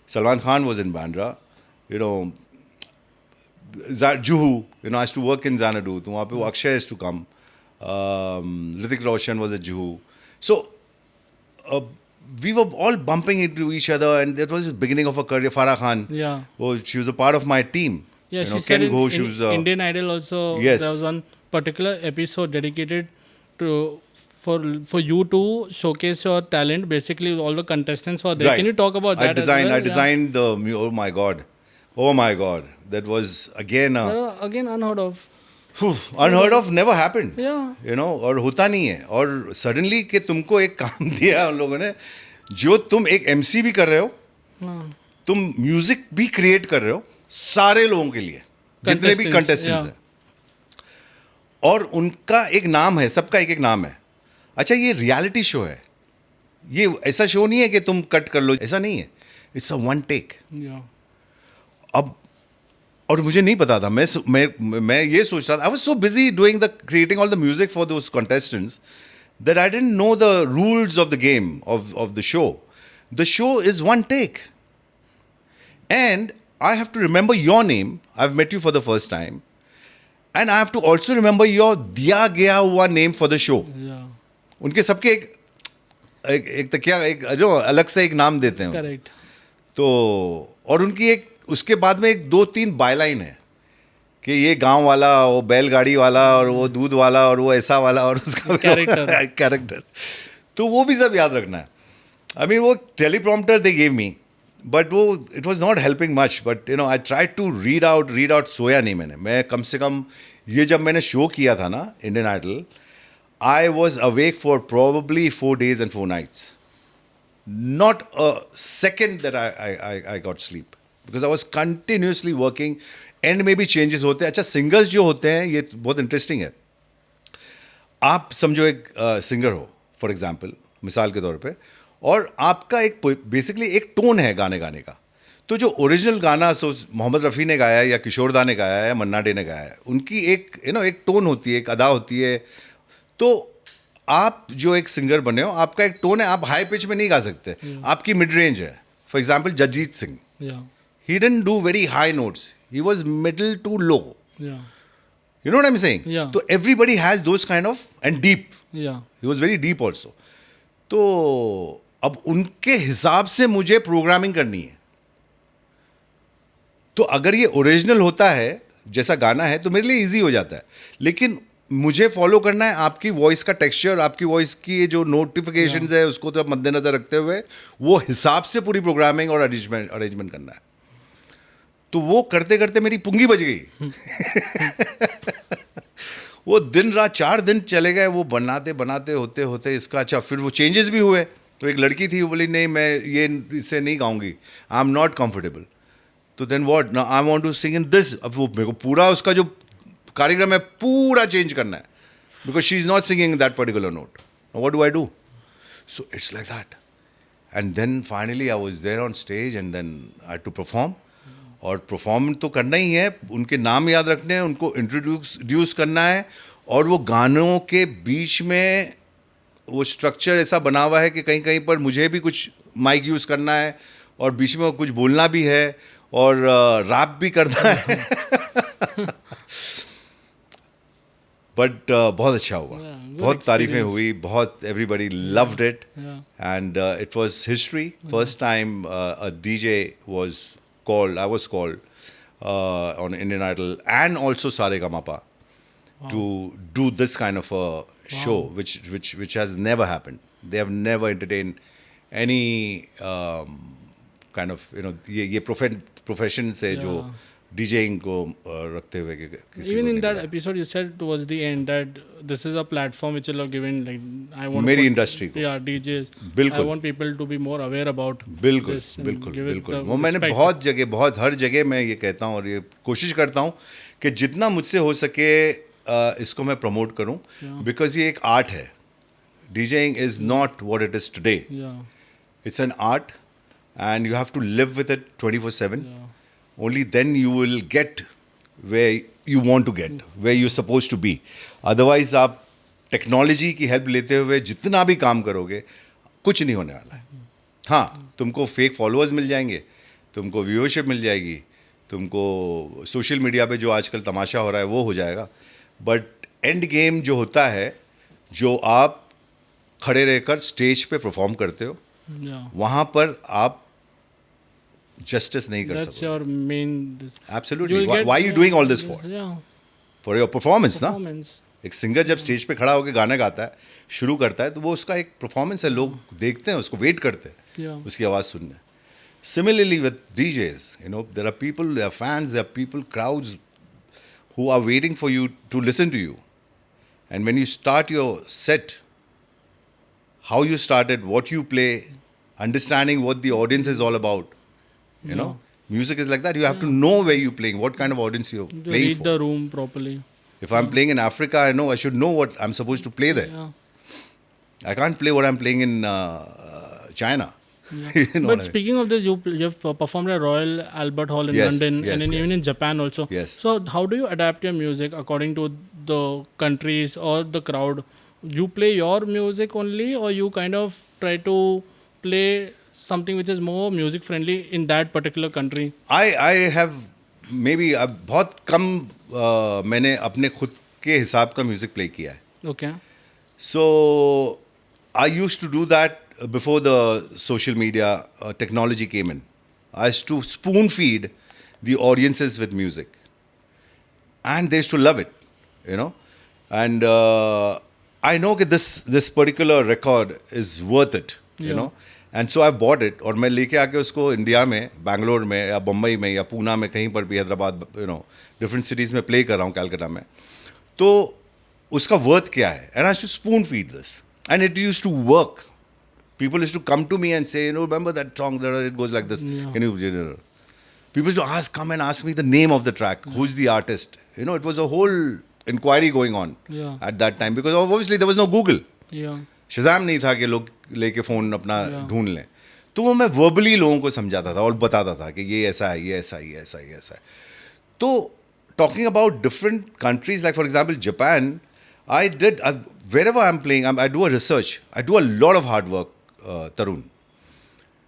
Salman Khan was in Bandra. You know, Juhu. You know, I used to work in Xanadu. तो वहाँ पे वो Akshay used to come. Hrithik Roshan was at Juhu. So we were all bumping into each other, and that was the beginning of a career. Farah Khan. Yeah. Oh, she was a part of my team. Yeah, you know, she said Ken Ghosh, who's Indian Idol also. Yes. There was one particular episode dedicated to for you to showcase your talent. Basically, all the contestants were there. Right. Can you talk about that? I designed the. Oh my God, that was again. Again unheard of. Unheard of, never happened, Yeah. You no, और होता नहीं है। और suddenly कि तुमको एक काम दिया उन लोगों ने, जो तुम एक एमसी भी कर रहे हो, हाँ. तुम म्यूजिक भी क्रिएट कर रहे हो सारे लोगों के लिए, जितने भी Contestants, कंटेस्टेंट्स yeah. हैं, और उनका एक नाम है, सबका एक एक नाम है। अच्छा, ये रियलिटी शो है, ये ऐसा शो नहीं है कि तुम कट कर लो, ऐसा नहीं है, it's a one take. Yeah. अब और मुझे नहीं पता था, मैं ये सोच रहा था, I was so busy doing the creating all the music for those contestants that I didn't know the rules of the game of the show. The show is one take and I have to remember your name, I have met you for the first time, and I have to also remember your दिया गया हुआ name for the show. Yeah. उनके सबके एक तो क्या, एक जो अलग से एक नाम देते हैं। Correct. तो और उनकी एक उसके बाद में एक 2-3 बायलाइन है कि ये गांव वाला, वो बैलगाड़ी वाला, और वो दूध वाला, और वो ऐसा वाला, और उसका कैरेक्टर। तो वो भी सब याद रखना है। आई मीन वो teleprompter they gave me, but वो it was not helping much, but you know I try to read out सोया नहीं मैंने। मैं कम से कम ये जब मैंने शो किया था ना Indian Idol, I was awake for probably 4 days and 4 nights. Not a second that I got sleep because I was continuously working. And में भी चेंजेस होते हैं। अच्छा, सिंगर्स जो होते हैं ये बहुत इंटरेस्टिंग है। आप समझो एक सिंगर हो फॉर एग्जांपल, मिसाल के तौर पे, और आपका एक बेसिकली एक टोन है गाने गाने का। तो जो ओरिजिनल गाना मोहम्मद रफ़ी ने गाया है या किशोर दा ने गाया है या मन्ना डे ने गाया है, उनकी एक एक टोन होती है, एक अदा होती है। तो आप जो एक सिंगर बने हो, आपका एक टोन है, आप हाई पिच में नहीं गा सकते, आपकी मिड रेंज है। For example Jagjit Singh, Yeah. he didn't do very high notes, he was middle to low, Yeah. you know what I'm saying? Yeah. So everybody has those kind of, and deep, Yeah. he was very deep also. तो अब उनके हिसाब से मुझे programming करनी है। तो अगर ये ओरिजिनल होता है, जैसा गाना है, तो मेरे लिए इजी हो जाता है। लेकिन मुझे फॉलो करना है आपकी वॉइस का टेक्सचर, आपकी वॉइस की जो नोटिफिकेशंस है उसको तो मद्देनजर रखते हुए वो हिसाब से पूरी प्रोग्रामिंग और अरेंजमेंट करना है। तो वो करते करते मेरी पुंगी बज गई। वो दिन रात 4 दिन चले गए, वो बनाते बनाते होते होते इसका। अच्छा, फिर वो चेंजेस भी हुए। तो एक लड़की थी, वो बोली नहीं मैं ये इससे नहीं गाऊंगी, आई एम नॉट कंफर्टेबल। तो देन व्हाट, ना I want to sing in this. अब वो मेरे को पूरा उसका जो कार्यक्रम है पूरा चेंज करना है, because she is not singing that particular note. What do I do? So it's like that. And then finally I was there on stage and then I had to perform. और perform तो करना ही है, उनके नाम याद रखने हैं, उनको इंट्रोड्यूस करना है। और वो गानों के बीच में वो स्ट्रक्चर ऐसा बना हुआ है कि कहीं कहीं पर मुझे भी कुछ माइक यूज़ करना है और बीच में कुछ बोलना भी है और रैप भी करना है। बट बहुत अच्छा हुआ, बहुत तारीफें हुई, बहुत everybody loved it and it was history. First time a DJ was called, I was called on Indian Idol and also Saregama to do this kind of a show, which has never happened. They have never entertained any kind of ये profession से जो DJing को रखते हुए किसी Even को in नहीं that मिला। episode, you said towards the end that this is a platform which you have given. Like I want मेरी इंडस्ट्री को, yeah, DJs. बिल्कुल। I want people to be more aware about बिल्कुल this and बिल्कुल give it बिल्कुल। the वो मैंने respect. बहुत हर जगह मैं ये कहता हूँ और ये कोशिश करता हूँ कि जितना मुझसे हो सके इसको मैं प्रमोट करूँ, बिकॉज ये एक आर्ट है। DJing is not what it is today, Yeah. It's an art and you have to live with it 24/7. Yeah. Only then you will get where you want to get, where you're supposed to be. Otherwise आप technology की help लेते हुए जितना भी काम करोगे कुछ नहीं होने वाला है। हाँ, तुमको फेक फॉलोअर्स मिल जाएंगे, तुमको व्यूअरशिप मिल जाएगी, तुमको सोशल मीडिया पे जो आजकल तमाशा हो रहा है वो हो जाएगा, बट एंड गेम जो होता है, जो आप खड़े रहकर स्टेज पे परफॉर्म करते हो, Yeah. वहाँ पर आप जस्टिस नहीं कर That's सकते। your main. Absolutely. You'll Why get- are you doing all this for? Yeah. For your performance, ना? Performance. एक सिंगर जब स्टेज पे खड़ा होकर गाना गाता है, शुरू करता है, तो वो उसका एक परफॉर्मेंस है, लोग देखते हैं उसको, वेट करते हैं Yeah. उसकी आवाज़ सुनने। Similarly with DJs, there are people, there are fans, there are people, crowds who are waiting for you to listen to you. And when you start your set, how you started, what you play, understanding what the audience is all about, you know, music is like that. You have to know where you're playing, what kind of audience you're To playing read for. the room properly. If I'm playing in Africa, I should know what I'm supposed to play there. Yeah. I can't play what I'm playing in China. You know But what I mean? speaking of this, you've performed at Royal Albert Hall in Yes, London yes, and even yes. in Japan also. Yes. So how do you adapt your music according to the countries or the crowd? You play your music only, or you kind of try to play something which is more music friendly in that particular country? I have maybe बहुत कम मैंने अपने खुद के हिसाब का music play किया है. Okay. So I used to do that before the social media technology came in. I used to spoon feed the audiences with music, and they used to love it, you know. And I know that this particular record is worth it, you Yeah. know. And so I bought it और मैं लेके आके उसको India में, बैंगलोर में या बम्बई में या पूना में कहीं पर भी, हैदराबाद, डिफरेंट सिटीज़ में प्ले कर रहा हूँ, कैलकाटा में. तो उसका वर्थ क्या है? And I used to spoon feed this, and it used to work. People used to come to me and say, remember that song that it goes like this? Yeah. Can you? People used to come and ask me the name of the track, who's the artist. It was a whole inquiry going on Yeah. at that time, because obviously there was no Google. Yeah. Shazam नहीं था कि लोग लेके phone अपना Yeah. ढूंढ लें. तो वो मैं वर्बली लोगों को समझाता था और बताता था कि ये ऐसा है, ये ऐसा है, ये ऐसा है, ये ऐसा है. तो talking about different countries, like for example Japan, I did wherever I'm playing, I do a research. I do a lot of hard work, Tarun.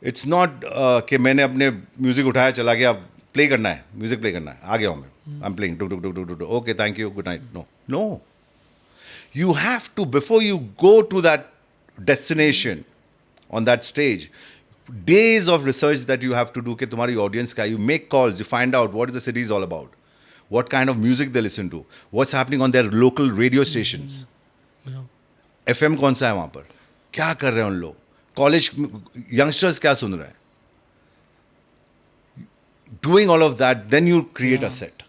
It's not कि मैंने अपने म्यूजिक उठाया चला गया, प्ले करना है, म्यूजिक प्ले करना है, आ गया हूँ मैं. I'm playing, okay, thank you, good night. No. You have to, before you go to that destination on that stage, days of research that you have to do कि तुम्हारी audience का, you make calls, you find out what is the city is all about, what kind of music they listen to, what's happening on their local radio stations. Yeah. FM कौन सा है वहाँ पर, क्या कर रहे हैं उन लोग, कॉलेज यंगस्टर्स क्या सुन रहे हैं. Doing all of that, then you create a set.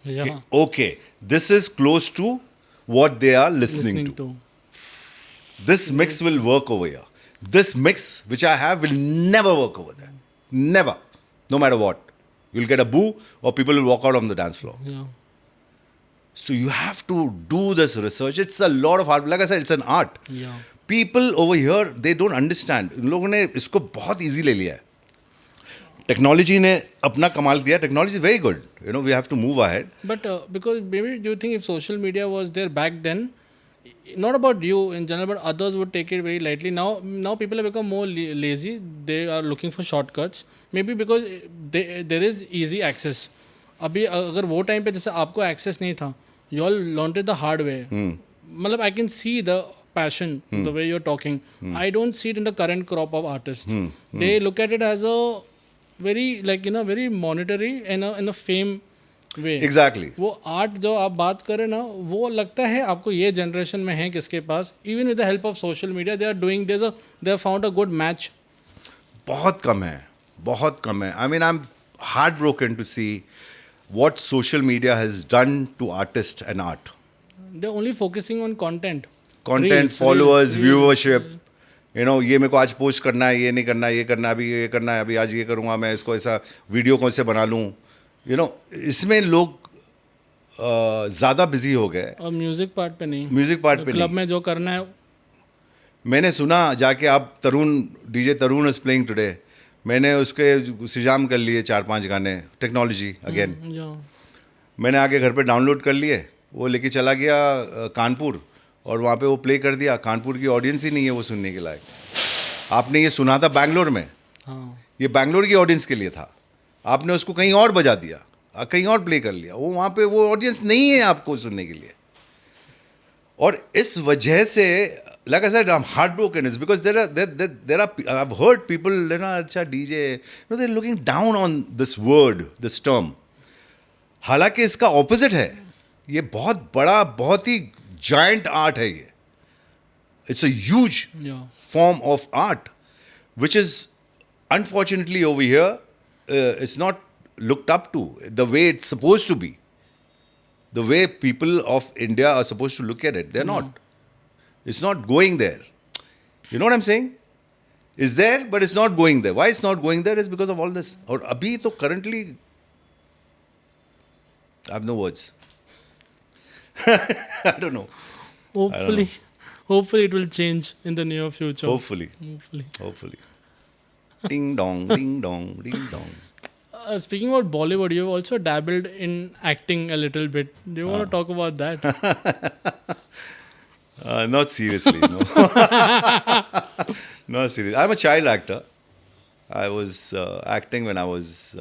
Yeah. Okay, this is close to what they are listening to. This mix will work over here. This mix which I have will never work over there. Never. No matter what. You'll get a boo or people will walk out on the dance floor. Yeah. So you have to do this research. It's a lot of art. Like I said, it's an art. Yeah. People over here, they don't understand. इन लोगों ने इसको बहुत easy ले लिया है. Technology ने अपना कमाल दिया. Technology is very good. We have to move ahead. But because maybe do you think if social media was there back then, not about you in general, but others would take it very lightly. Now people have become more lazy. They are looking for shortcuts. Maybe because there is easy access. अभी अगर वो time पे जैसे आपको access नहीं था, you all learned it the hard way. मतलब I can see the passion, the way you're talking. I don't see it in the current crop of artists. They look at it as a very very monetary in a fame way. Exactly. वो art जो आप बात करें ना, वो लगता है आपको ये जनरेशन में है किसके पास. Even with the help of social media, they are doing they have found a good match. बहुत कम है. I mean, I'm heartbroken to see what social media has done to artists and art. They're only focusing on content. Content, Reels, followers, reels. viewership. ये मेरे को आज post करना है, ये नहीं करना है, ये करना है, अभी ये करना है, अभी आज ये करूँगा, मैं इसको ऐसा वीडियो कौन से बना लूँ. इसमें लोग ज़्यादा बिजी हो गए. और म्यूजिक पार्ट पे नहीं. म्यूजिक पार्ट पे क्लब नहीं. में जो करना है. मैंने सुना जाके आप DJ Tarun is playing today. मैंने उसके सिजाम कर लिए 4-5 गाने. Technology again. मैंने आगे घर पे डाउनलोड कर लिए, वो लेके चला गया कानपुर और वहाँ पे वो प्ले कर दिया. कानपुर की ऑडियंस ही नहीं है वो सुनने के लायक. आपने ये सुना था बैंगलोर में, ये बैंगलोर की ऑडियंस के लिए था. आपने उसको कहीं और बजा दिया, कहीं और प्ले कर लिया. वो वहाँ पे वो ऑडियंस नहीं है आपको सुनने के लिए. और इस वजह से like I said, I'm heartbroken. It's because there are I've heard people, अच्छा DJ, they're looking down on this word, this term. हालांकि इसका opposite है. ये बहुत बड़ा, बहुत ही giant art है ये. It's a huge form of art, which is unfortunately over here, it's not looked up to the way it's supposed to be. the way people of India are supposed to look at it. They're not. It's not going there. You know what I'm saying? It's there, but it's not going there. Why it's not going there is because of all this. और अभी तो currently, I have no words. I don't know. Hopefully it will change in the near future. Hopefully. Ding dong, ding dong, ding dong. Speaking about Bollywood, you've also dabbled in acting a little bit. Do you want to talk about that? Not seriously, no. Not seriously. I'm a child actor. I was acting when I was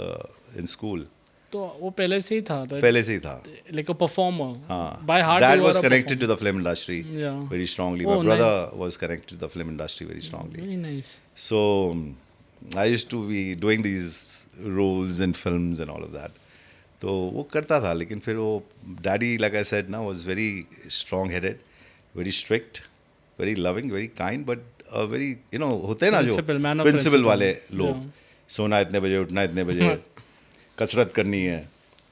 in school. तो वो पहले से ही था. पहले से ही था. Like a performer. हाँ. By heart. Dad was connected to the film industry Yeah. very strongly. Oh, My brother nice. was connected to the film industry very strongly. Very nice. So I used to be doing these roles in films and all of that. तो वो करता था, लेकिन फिर वो daddy, like I said, ना, was very strong-headed, very strict, very loving, very kind, but very, you know, होते हैं ना जो principal वाले लोग. सोना इतने बजे, उठना इतने बजे, कसरत करनी है.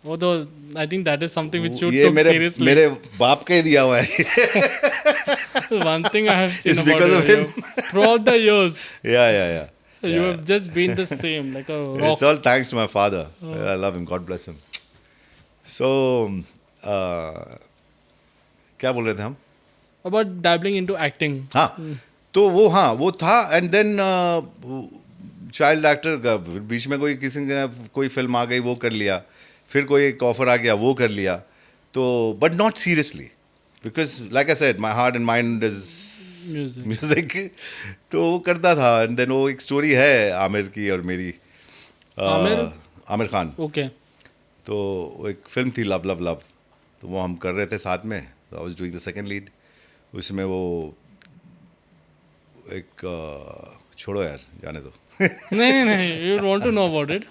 वो तो I think that is something which you ये took seriously. मेरे बाप का ही दिया हुआ है. One thing I have seen It's about because of you him. throughout the years. Yeah. You have just been the same, like a rock. It's all thanks to my father. I love him. God bless him. So, क्या बोल रहे थे हम? About dabbling into acting. हाँ, तो वो था, and then child actor का बीच में कोई फिल्म आ गई, वो कर लिया, फिर कोई एक ऑफर आ गया, वो कर लिया, तो but not seriously, because like I said my heart and mind is music. तो वो करता था, एंड देन वो एक स्टोरी है आमिर की और मेरी. आमिर खान. ओके. तो वो एक फिल्म थी लव लव लव, तो वो हम कर रहे थे साथ में. आई was doing the second lead. उसमें वो एक छोड़ो यार, जाने दो. नहीं, you want to know about it.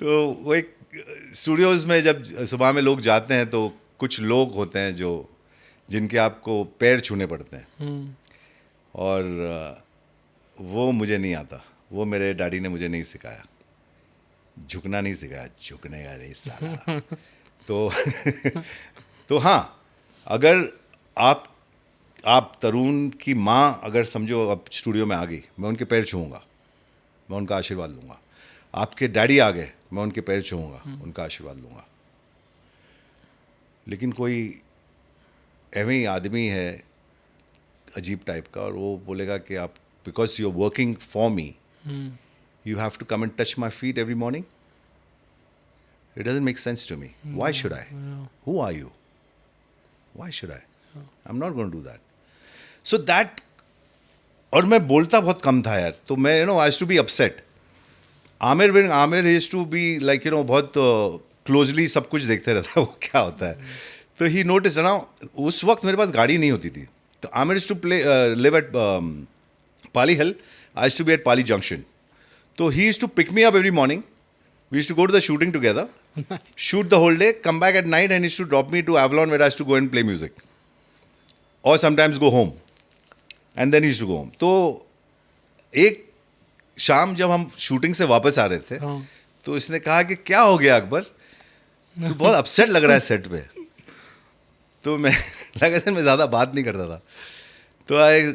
तो वो एक स्टूडियोज़ में जब सुबह में लोग जाते हैं, तो कुछ लोग होते हैं जिनके आपको पैर छूने पड़ते हैं. और वो मुझे नहीं आता. वो मेरे डैडी ने मुझे नहीं सिखाया, झुकना नहीं सिखाया, झुकने का नहीं साला. तो हाँ, अगर आप तरुण की माँ अगर समझो अब स्टूडियो में आ गई, मैं उनके पैर छूँगा, मैं उनका आशीर्वाद लूँगा. आपके डैडी आ गए, मैं उनके पैर छूँगा, उनका आशीर्वाद लूँगा. लेकिन कोई ऐਵੇਂ ही आदमी है अजीब टाइप का, और वो बोलेगा कि आप because you are working for me, you have to come and touch my feet every morning. It doesn't make sense to me. Why should I? Who are you? Why should I? I am not going to do that. So that, और मैं बोलता बहुत कम था यार, तो मैं I used to be upset. Aamir used to be like बहुत क्लोजली सब कुछ देखते रहता है वो क्या होता है. तो ही नोटिस ना, उस वक्त मेरे पास गाड़ी नहीं होती थी, तो Aamir used to live at Pali hill, I used to be at Pali junction. तो he used to pick me up every morning. We used to go to the shooting together, shoot the whole day, come back at night, and he used to drop me to Avalon, where I used to go and play music, or sometimes go home, and then he used to go home. तो एक शाम जब हम shooting से वापस आ रहे थे, तो इसने कहा कि क्या हो गया अकबर, तू बहुत अपसेट लग रहा है सेट पे. तो मैं मैं ज़्यादा बात नहीं करता था, तो आई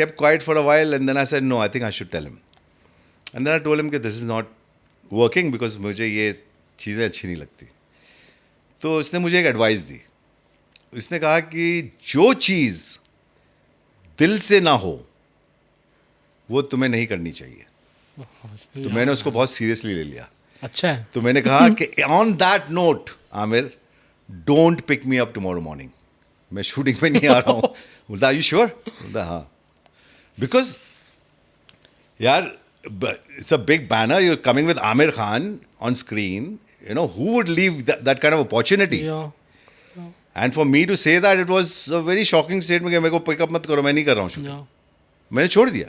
kept quiet for a while, and then I said no, I think I should tell him. And then I told him कि this is not working because मुझे ये चीज़ें अच्छी नहीं लगती. तो उसने मुझे एक एडवाइस दी. उसने कहा कि जो चीज़ दिल से ना हो वो तुम्हें नहीं करनी चाहिए. तो मैंने उसको बहुत सीरियसली ले लिया. अच्छा है. तो मैंने कहा कि on that note Aamir, don't pick me up tomorrow morning. मैं शूटिंग पे नहीं आ रहा हूँ. बोलता, आर यू श्योर? बोलता हाँ. बिकॉज यार, it's a big banner. You're coming with Amir Khan on screen. You know, who would leave that kind of opportunity? Yeah. And for me to say that, it was a very shocking statement कि मेरे को pick up मत करो, मैं नहीं कर रहा हूँ शूटिंग. मैंने छोड़ दिया.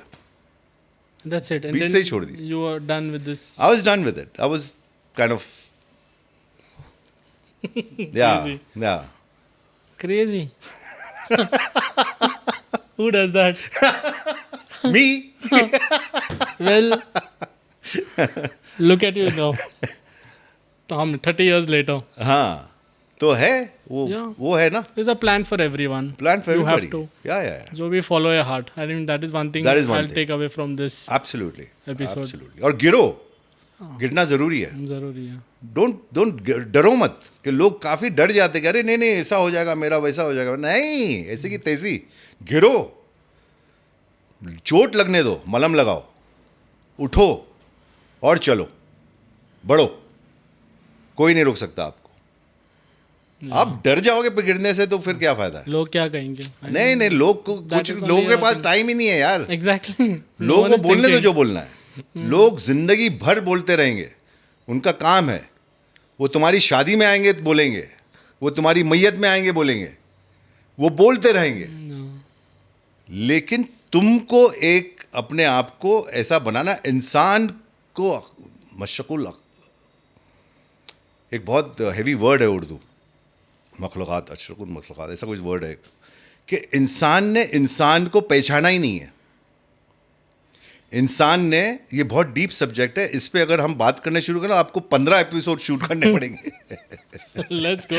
That's it. And बीच से ही छोड़ दिया. You are done with this. I was done with it. I was kind of Crazy. Yeah. Crazy. Who does that? Me. Well, look at you now. 30 years later. हाँ. तो है Yeah. वो है ना, There's a plan for everyone. plan for You have everybody. to. Yeah. So we follow your heart. I think that is one thing That is one I'll thing. take away from this Absolutely. episode. Absolutely. और गिरो, गिरना जरूरी है. जरूरी है. Don't डरो मत, कि लोग काफी डर जाते कि अरे नहीं ऐसा हो जाएगा मेरा, वैसा हो जाएगा. नहीं, ऐसे की तैसी, गिरो, चोट लगने दो, मलहम लगाओ, उठो और चलो, बढ़ो. कोई नहीं रोक सकता आपको. आप डर जाओगे पे गिरने से तो फिर क्या फायदा है. लोग क्या कहेंगे. नहीं लोग को कुछ is लोगों only के a पास thing. टाइम ही नहीं है यार. Exactly. लोगों को बोलने दो जो बोलना है. लोग जिंदगी भर बोलते रहेंगे, उनका काम है. वो तुम्हारी शादी में आएंगे तो बोलेंगे, वो तुम्हारी मैयत में आएंगे बोलेंगे, वो बोलते रहेंगे. लेकिन तुमको एक अपने आप को ऐसा बनाना, इंसान को मशकुल, एक बहुत हैवी वर्ड है उर्दू, मखलूक़ात, अशरकुल मखलूक़ात, ऐसा कोई वर्ड है कि इंसान ने इंसान को पहचाना ही नहीं है. इंसान ने, ये बहुत डीप सब्जेक्ट है, इस पे अगर हम बात करने शुरू करें आपको 15 एपिसोड शूट करने पड़ेंगे. Let's go.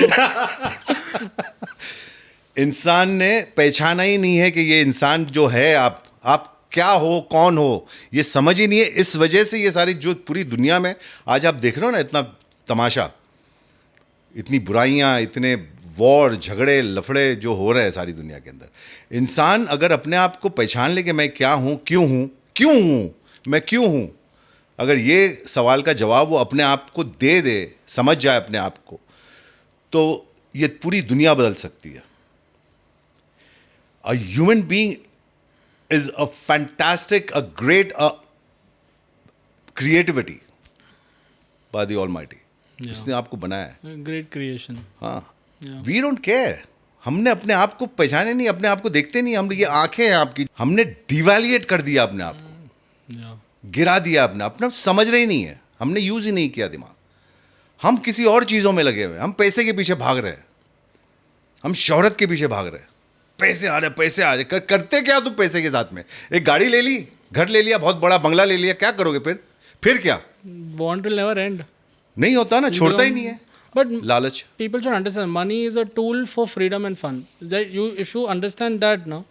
इंसान ने पहचाना ही नहीं है कि ये इंसान जो है, आप क्या हो, कौन हो, ये समझ ही नहीं है. इस वजह से ये सारी जो पूरी दुनिया में आज आप देख रहे हो ना, इतना तमाशा, इतनी बुराइयां, इतने वॉर, झगड़े, लफड़े जो हो रहे हैं सारी दुनिया के अंदर. इंसान अगर अपने आप को पहचान ले कि मैं क्या हूं, क्यों हूं, मैं क्यों हूं, अगर ये सवाल का जवाब वो अपने आप को दे, समझ जाए अपने आप को, तो ये पूरी दुनिया बदल सकती है. A human being is a fantastic, a great, a creativity by the almighty. इसने आपको बनाया है. Great creation. हाँ. Yeah. We don't care. हमने अपने आप को पहचाने नहीं, अपने आप को देखते नहीं. हम, ये आंखें हैं आपकी, हमने डिवैल्यूएट कर दिया अपने आप को, Yeah. गिरा दिया अपना समझ रहे ही नहीं है. हमने यूज ही नहीं किया दिमाग. हम किसी और चीज़ों में लगे हुए. हम पैसे के पीछे भाग रहे हैं, हम शोहरत के पीछे भाग रहे हैं. पैसे आ रहे, करते क्या तुम पैसे के साथ में? एक गाड़ी ले ली, घर ले लिया, बहुत बड़ा बंगला ले लिया, क्या करोगे फिर क्या? Want will never end. नहीं होता ना, छोड़ता ही नहीं है. But लालच. people should understand money is a tool for freedom and fun. That if you understand that now,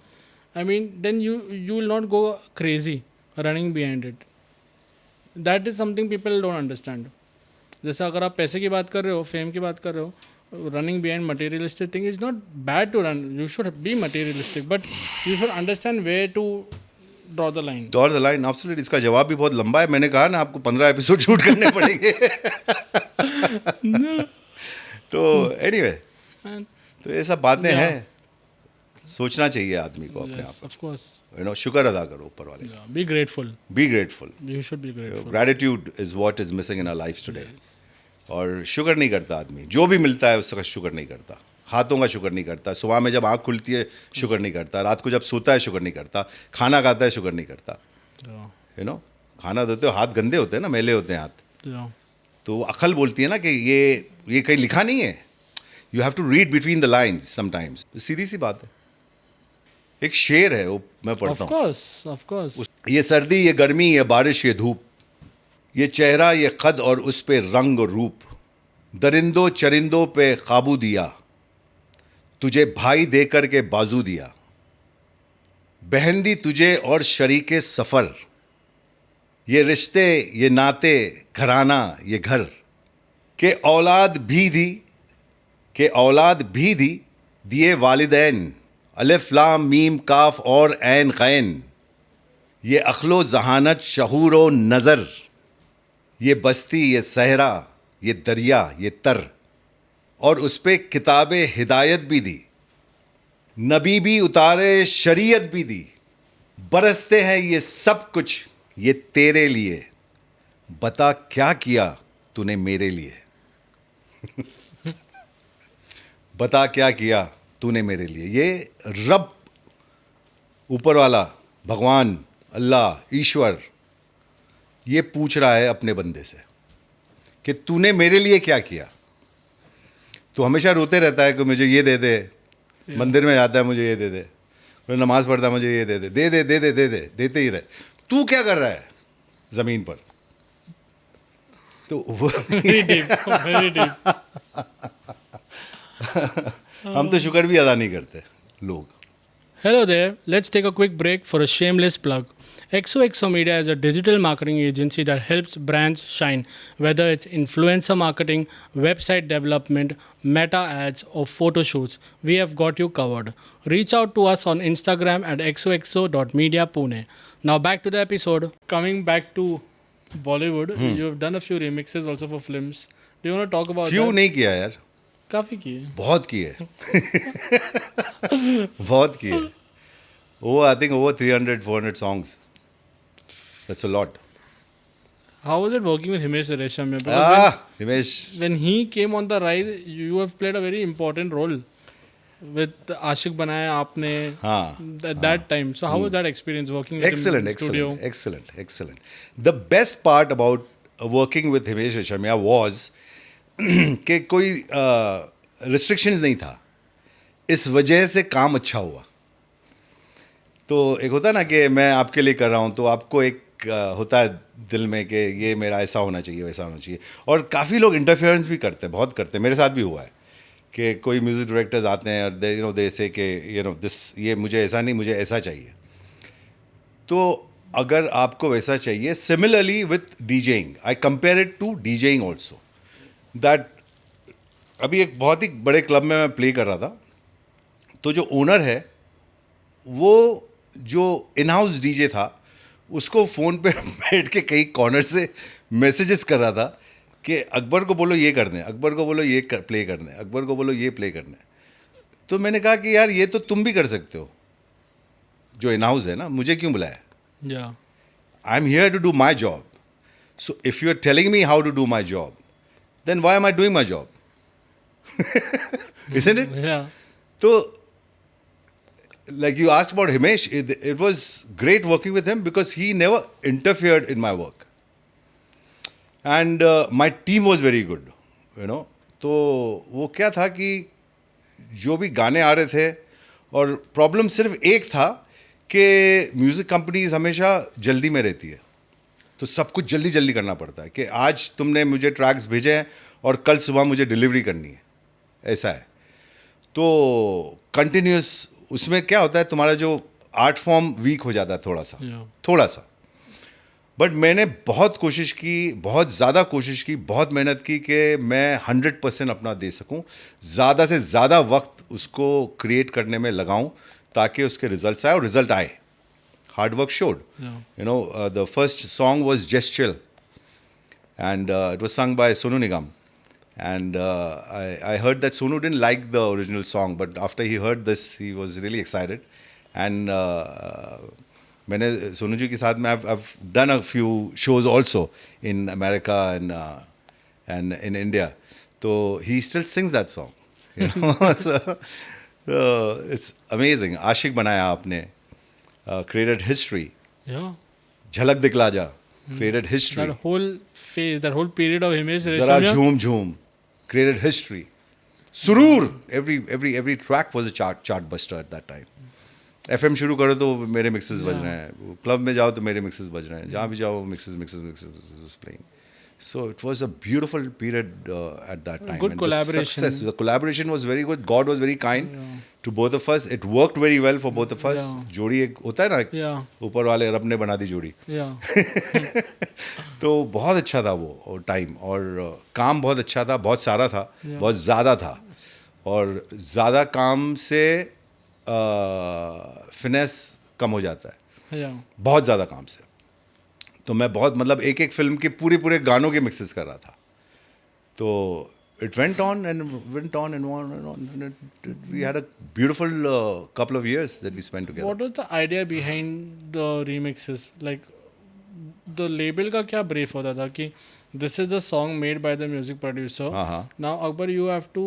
I mean, then you will not go crazy running behind it. That is something people don't understand. जैसे अगर आप पैसे की बात कर रहे हो, fame की बात कर रहे हो, running behind materialistic thing is not bad to run. You should be materialistic, but you should understand where to draw the line. Draw the line, absolutely. इसका जवाब भी बहुत लंबा है. मैंने कहा ना आपको 15 एपिसोड शूट करने पड़ेंगे. तो एनीवे, तो ये सब बातें हैं. सोचना चाहिए आदमी को अपने Yes, आप. of course. शुक्र अदा करो ऊपर वाले. Yeah, be grateful. Be grateful. You should be grateful. Gratitude is what is missing in our life today. और शुक्र नहीं करता आदमी, जो भी मिलता है उसका शुक्र नहीं करता. हाथों का शुक्र नहीं करता, सुबह में जब आँख खुलती है शुक्र नहीं करता, रात को जब सोता है शुक्र नहीं करता, खाना खाता है शुक्र नहीं करता. Yeah. खाना देते हो, हाथ गंदे होते हैं ना, मैले होते हैं हाथ. Yeah. तो अक्ल बोलती है ना कि ये कहीं लिखा नहीं है. You have to read between the lines sometimes. सीधी सी बात है. एक शेर है, वो मैं पढ़ता Of हूँ. course, of course. ये सर्दी, ये गर्मी, ये बारिश, ये धूप, ये चेहरा, ये कद और उस पे रंग और रूप, दरिंदों चरिंदों पे काबू दिया, तुझे भाई देकर के बाजू दिया, बहन दी तुझे और शरीके सफ़र, ये रिश्ते, ये नाते, घराना, ये घर, के औलाद भी दी, दिए वालिदैन, अलिफ लाम मीम काफ और ऐन ग़ैन, ये अख्लो जहानत शहूर व नज़र, ये बस्ती, ये सहरा, ये दरिया, ये तर, और उस पे किताब हिदायत भी दी, नबी भी उतारे, शरीयत भी दी, बरसते हैं ये सब कुछ ये तेरे लिए, बता क्या किया तूने मेरे लिए. बता क्या किया तूने मेरे लिए. ये रब, ऊपर वाला, भगवान, अल्लाह, ईश्वर, ये पूछ रहा है अपने बंदे से कि तूने मेरे लिए क्या किया. तो हमेशा रोते रहता है कि मुझे ये दे दे, मंदिर में जाता है मुझे ये दे दे, फिर नमाज पढ़ता है मुझे ये दे दे, देते ही रहे. तू क्या कर रहा है ज़मीन पर? तो Very deep. Very deep. हम तो शुक्र भी अदा नहीं करते लोग. Hello there. Let's take a quick break for a shameless plug. XOXO Media is a digital marketing agency that helps brands shine, whether it's influencer marketing, website development, meta ads, or photo shoots. We have got you covered. Reach out to us on Instagram at xoxo.media Pune. Now back to the episode. Coming back to Bollywood, you have done a few remixes also for films. Do you want to talk about few that? नहीं किया यार, काफी किए. बहुत किए. बहुत किए. वो I think over 300-400 songs. That's a lot. How was it working with Himesh Reshamya? Because Himesh, when he came on the rise, you have played a very important role with Ashik Banaya Aapne हाँ. at that time. So how was that experience working with him Excellent, in studio? excellent. The best part about working with Himesh Reshamya was कि कोई restrictions नहीं था. इस वजह से काम अच्छा हुआ. तो एक होता है ना कि मैं आपके लिए कर रहा हूँ, तो आपको एक होता है दिल में कि ये मेरा ऐसा होना चाहिए, वैसा होना चाहिए. और काफ़ी लोग इंटरफेरेंस भी करते हैं, बहुत करते हैं. मेरे साथ भी हुआ है कि कोई म्यूज़िक डायरेक्टर्स आते हैं और दे से कि दिस, ये मुझे ऐसा नहीं, मुझे ऐसा चाहिए. तो अगर आपको वैसा चाहिए, similarly with DJing, I compare it to DJing also. That अभी एक बहुत ही बड़े क्लब में मैं प्ले कर रहा था, तो जो ओनर है वो जो इन हाउस डीजे था, उसको फ़ोन पे बैठ के कई कॉर्नर से मैसेजेस कर रहा था कि अकबर को बोलो ये कर दें, अकबर को बोलो ये प्ले कर दें, अकबर को बोलो ये प्ले कर दें. तो मैंने कहा कि यार ये तो तुम भी कर सकते हो, जो इन हाउस है ना, मुझे क्यों बुलाया? Yeah. I am here to do my job. So if you are telling me how to do my job, then why am I doing my job? Isn't it? Yeah. So, like you asked about Himesh, it was great working with him because he never interfered in my work. And my team was very good, you know. तो वो क्या था कि जो भी गाने आ रहे थे, और प्रॉब्लम सिर्फ एक था कि म्यूज़िक कंपनीज हमेशा जल्दी में रहती है, तो सब कुछ जल्दी जल्दी करना पड़ता है कि आज तुमने मुझे ट्रैक्स भेजे हैं और कल सुबह मुझे डिलीवरी करनी है, ऐसा है. तो कंटिन्यूस उसमें क्या होता है, तुम्हारा जो आर्ट फॉर्म वीक हो जाता है थोड़ा सा. बट मैंने बहुत कोशिश की, बहुत ज़्यादा कोशिश की, बहुत मेहनत की कि मैं 100% अपना दे सकूं, ज़्यादा से ज़्यादा वक्त उसको क्रिएट करने में लगाऊं ताकि उसके रिजल्ट्स आए, और रिजल्ट आए. Hard work showed. You know, the first song was just chill and it was sung by Sonu Nigam. And I heard that Sonu didn't like the original song, but after he heard this, he was really excited. And मैंने सोनू जी के साथ में I've done a few shows also in America and in India. So he still sings that song. You know? So it's amazing. आशिक बनाया आपने, created history. Yeah. झलक दिखला जा, created history. That whole phase, that whole period of Himesh Zara Reshamya. Jhoom Jhoom created history. Surur, every track was a chart buster at that time. FM शुरू करो तो मेरे mixes बज रहे हैं, क्लब में जाओ तो मेरे mixes बज रहे हैं, जहाँ भी जाओ mixes was playing. So it was a beautiful period at that time. Good And collaboration. The collaboration was very good. God was very kind to both of us. It worked very well for both of us. Yeah. जोड़ी एक होता है ना, Yeah. ऊपर वाले रब ने बना दी जोड़ी. Yeah. तो बहुत अच्छा था वो टाइम, और काम बहुत अच्छा था, बहुत सारा था, बहुत ज़्यादा था, और ज़्यादा काम से फिनेस कम हो जाता है, Yeah. बहुत ज़्यादा काम से. तो मैं बहुत, मतलब एक एक फिल्म के पूरे गानों के मिक्सेस कर रहा था. तो it went on and on and we had a beautiful couple of years that we spent together. What was the idea behind the remixes? Like, the label का क्या brief होता था कि this is the song made by the music producer. हाँ. Now, Akbar, you have to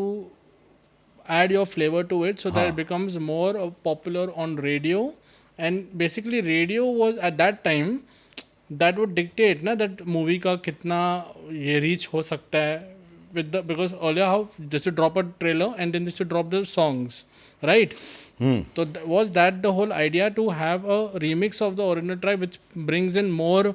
add your flavor to it so that it becomes more popular on radio. And basically, radio was at that time that would dictate ना that movie का कितना ये reach हो सकता है with the, because earlier how they used to drop a trailer and then they used to drop the songs, right? So was that the whole idea, to have a remix of the original track which brings in more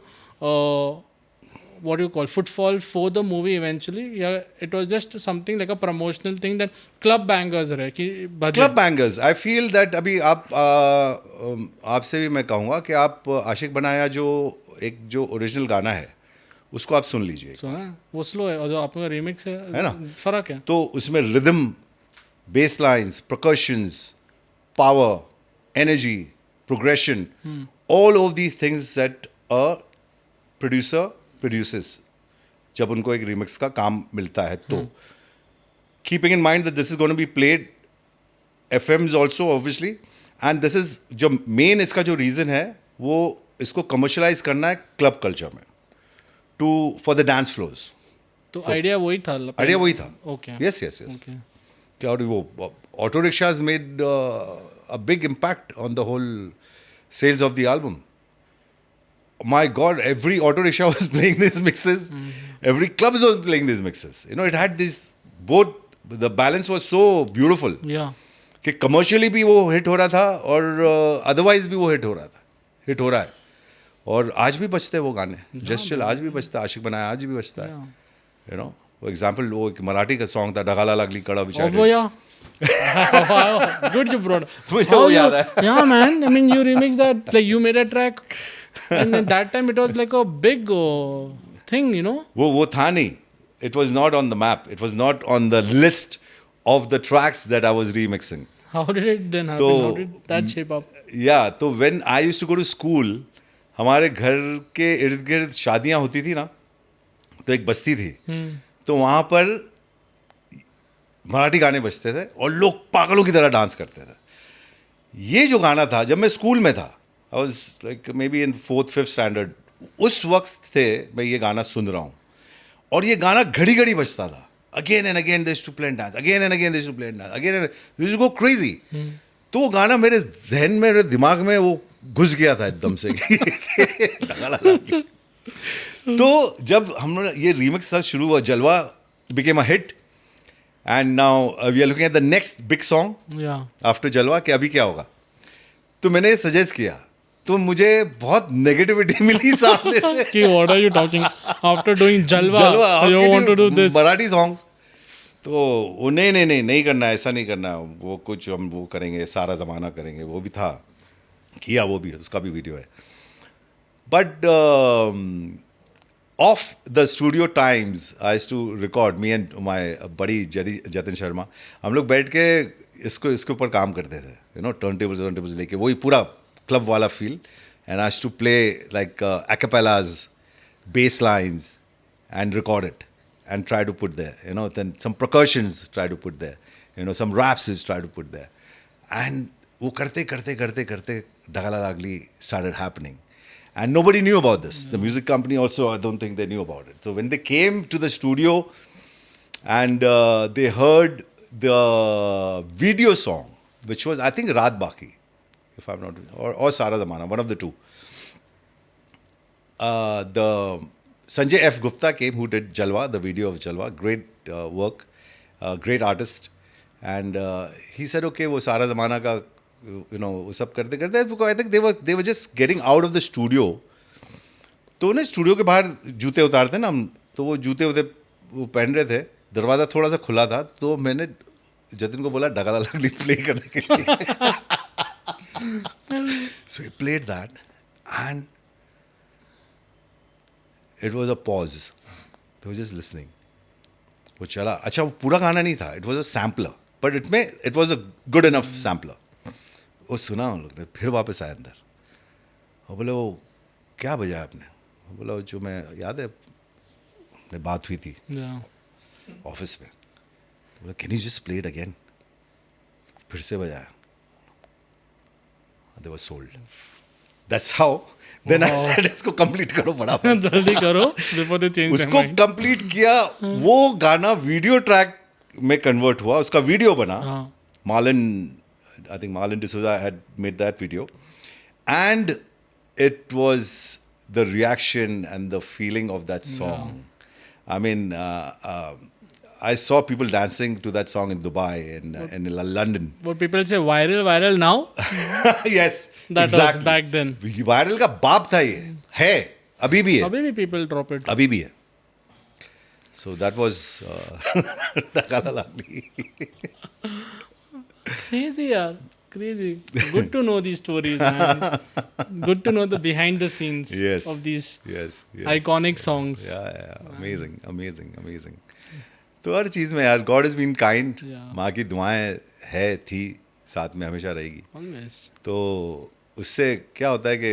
what do you call footfall for the movie eventually? Yeah, it was just something like a promotional thing that club bangers रहे कि budget. Club bangers I feel that अभी आप आपसे भी मैं कहूँगा कि आप आशिक बनाया जो एक जो ओरिजिनल गाना है उसको आप सुन लीजिए So, वो स्लो है और जो आपका रीमिक्स है ना? फर्क है. तो उसमें rhythm bass lines percussions power energy progression all of these things that a producer produces जब उनको एक रिमिक्स का काम मिलता है तो keeping in mind that this is going to be played FMs also obviously and this is जो main इसका जो रीज़न है वो इसको कमर्शलाइज करना है क्लब कल्चर में to for the dance floors तो आइडिया वही था. आइडिया वही था. Okay. Yes yes yes okay. क्या और वो auto rickshaws made a big impact on the whole sales of the album. My God, every auto rickshaw was playing these mixes. Every club was playing these mixes. You know, it had this both. The balance was so beautiful. Yeah. कि commercially भी वो hit हो रहा था और otherwise भी वो hit हो रहा था, हिट हो रहा है. और आज भी बजते हैं वो गाने. जस्ट चिल आज भी बजता है. आशिक बनाया आज भी बजता है. यू नो, फॉर एग्जांपल वो एक मराठी का सॉन्ग था डगाला लागली कड़ा विचार. Oh yeah. Wow. Good you brought. मुझे वो याद है. Yeah man, I mean you remixed that, like you made a track and at that time it was like a big thing, you know. वो था नहीं. It was not on the map. It was not on the list of the tracks that I was remixing. How did it then happen? तो- How did that shape up? Yeah, तो when I used to go to school, हमारे घर के इर्द गिर्द शादियाँ होती थी ना, तो एक बस्ती थी. तो वहाँ पर मराठी गाने बजते थे और लोग पागलों की तरह डांस करते थे. ये जो गाना था जब मैं स्कूल में था, I was like may be in 4th 5th standard, उस वक्त थे मैं ये गाना सुन रहा हूँ और ये गाना घड़ी घड़ी बजता था. Again and again this to play and dance, again and again this to play and dance, again and this go crazy. तो वो गाना मेरे जहन में, मेरे दिमाग में वो घुस गया था एकदम से. तो जब हम लोग ये रीमिक्स शुरू हुआ, Jalwa became a hit and now we are looking at the next big song Yeah. After Jalwa कि अभी क्या होगा. तो मैंने सजेस्ट किया तो मुझे बहुत नेगेटिविटी मिली सामने से. कि what are you talking? After doing Jalwa, how you can want to do this? Marathi song. तो वो नहीं करना, ऐसा नहीं करना, वो कुछ हम वो करेंगे, सारा ज़माना करेंगे. वो भी था, किया वो भी, उसका भी वीडियो है. But of the studio times I to record me and my buddy Jatin Sharma. हम लोग बैठ के इसके ऊपर काम करते थे. यू नो, टर्न टेबल्स लेके वही पूरा क्लब वाला feel. And I to play like acapellas, bass lines and record it and try to put there, you know, then some percussions try to put there, you know, some raps is try to put there. And वो करते Dagala Lagli started happening. And nobody knew about this. The music company also, I don't think they knew about it. So when they came to the studio and they heard the video song, which was, I think, Raat Baki, if I'm not, or Sara Zamana, one of the two. The Sanjay F. Gupta came, who did Jalwa, the video of Jalwa. Great work, great artist. And he said, okay, वो सारा ज़माना का, you know, वो सब करते I think they were just getting out of the studio. तो उन्हें studio के बाहर जूते उतारते ना हम, तो वो जूते वो पहन रहे थे. दरवाज़ा थोड़ा सा खुला था, तो मैंने जतिन को बोला डगाला लगली प्ले करने के लिए. So he played that and it was a pause. They were just listening. वो चला. अच्छा, वो पूरा गाना नहीं था. It was a sampler. But it was a good enough sampler. वो सुना उन लोग ने, फिर वापस आए अंदर. और बोले वो क्या बजाया आपने? वो बोला जो मैं याद है अपने बात हुई थी ऑफिस में. बोला can you just play it again? फिर से बजाया. They were sold. That's how. Then I said इसको कंप्लीट करो फटाफट. जल्दी करो before they change their उसको mind. कंप्लीट किया. वो गाना वीडियो ट्रैक में कन्वर्ट हुआ. उसका वीडियो बना. Marlon, I think Marlon D'Souza had made that video. And it was the reaction and the feeling of that song. I mean, I saw people dancing to that song in Dubai and in London. What people say viral now? Yes, That exactly. was back then. Viral का बाप था ये, है अभी भी है, अभी भी people drop it. अभी भी है. So that was Nakala Lagli. Crazy, yaar. Crazy. Good to know these stories, man. Good to know the behind the scenes Yes. of these Yes. iconic songs. Yeah. Amazing. तो हर चीज़ में यार God has been kind. Yeah. माँ की दुआएं है थी साथ में हमेशा रहेगी. Always. तो उससे क्या होता है कि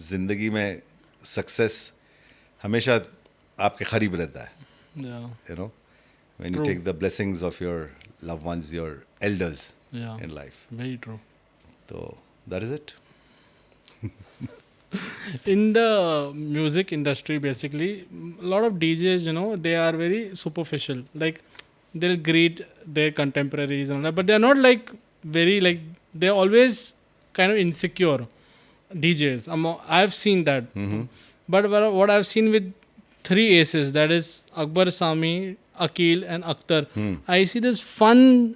ज़िंदगी में सक्सेस हमेशा आपके करीब रहता है. Yeah. You know, when you True. take the blessings of your loved ones, your elders Yeah. in life. Very true. So that is it. In the music industry, basically, a lot of DJs, they are very superficial. Like, they'll greet their contemporaries and all that, but they're not like very like, they're always kind of insecure DJs. I've seen that. But what I've seen with three aces, that is Akbar, Sami, Akil, and Akhtar, I see this fun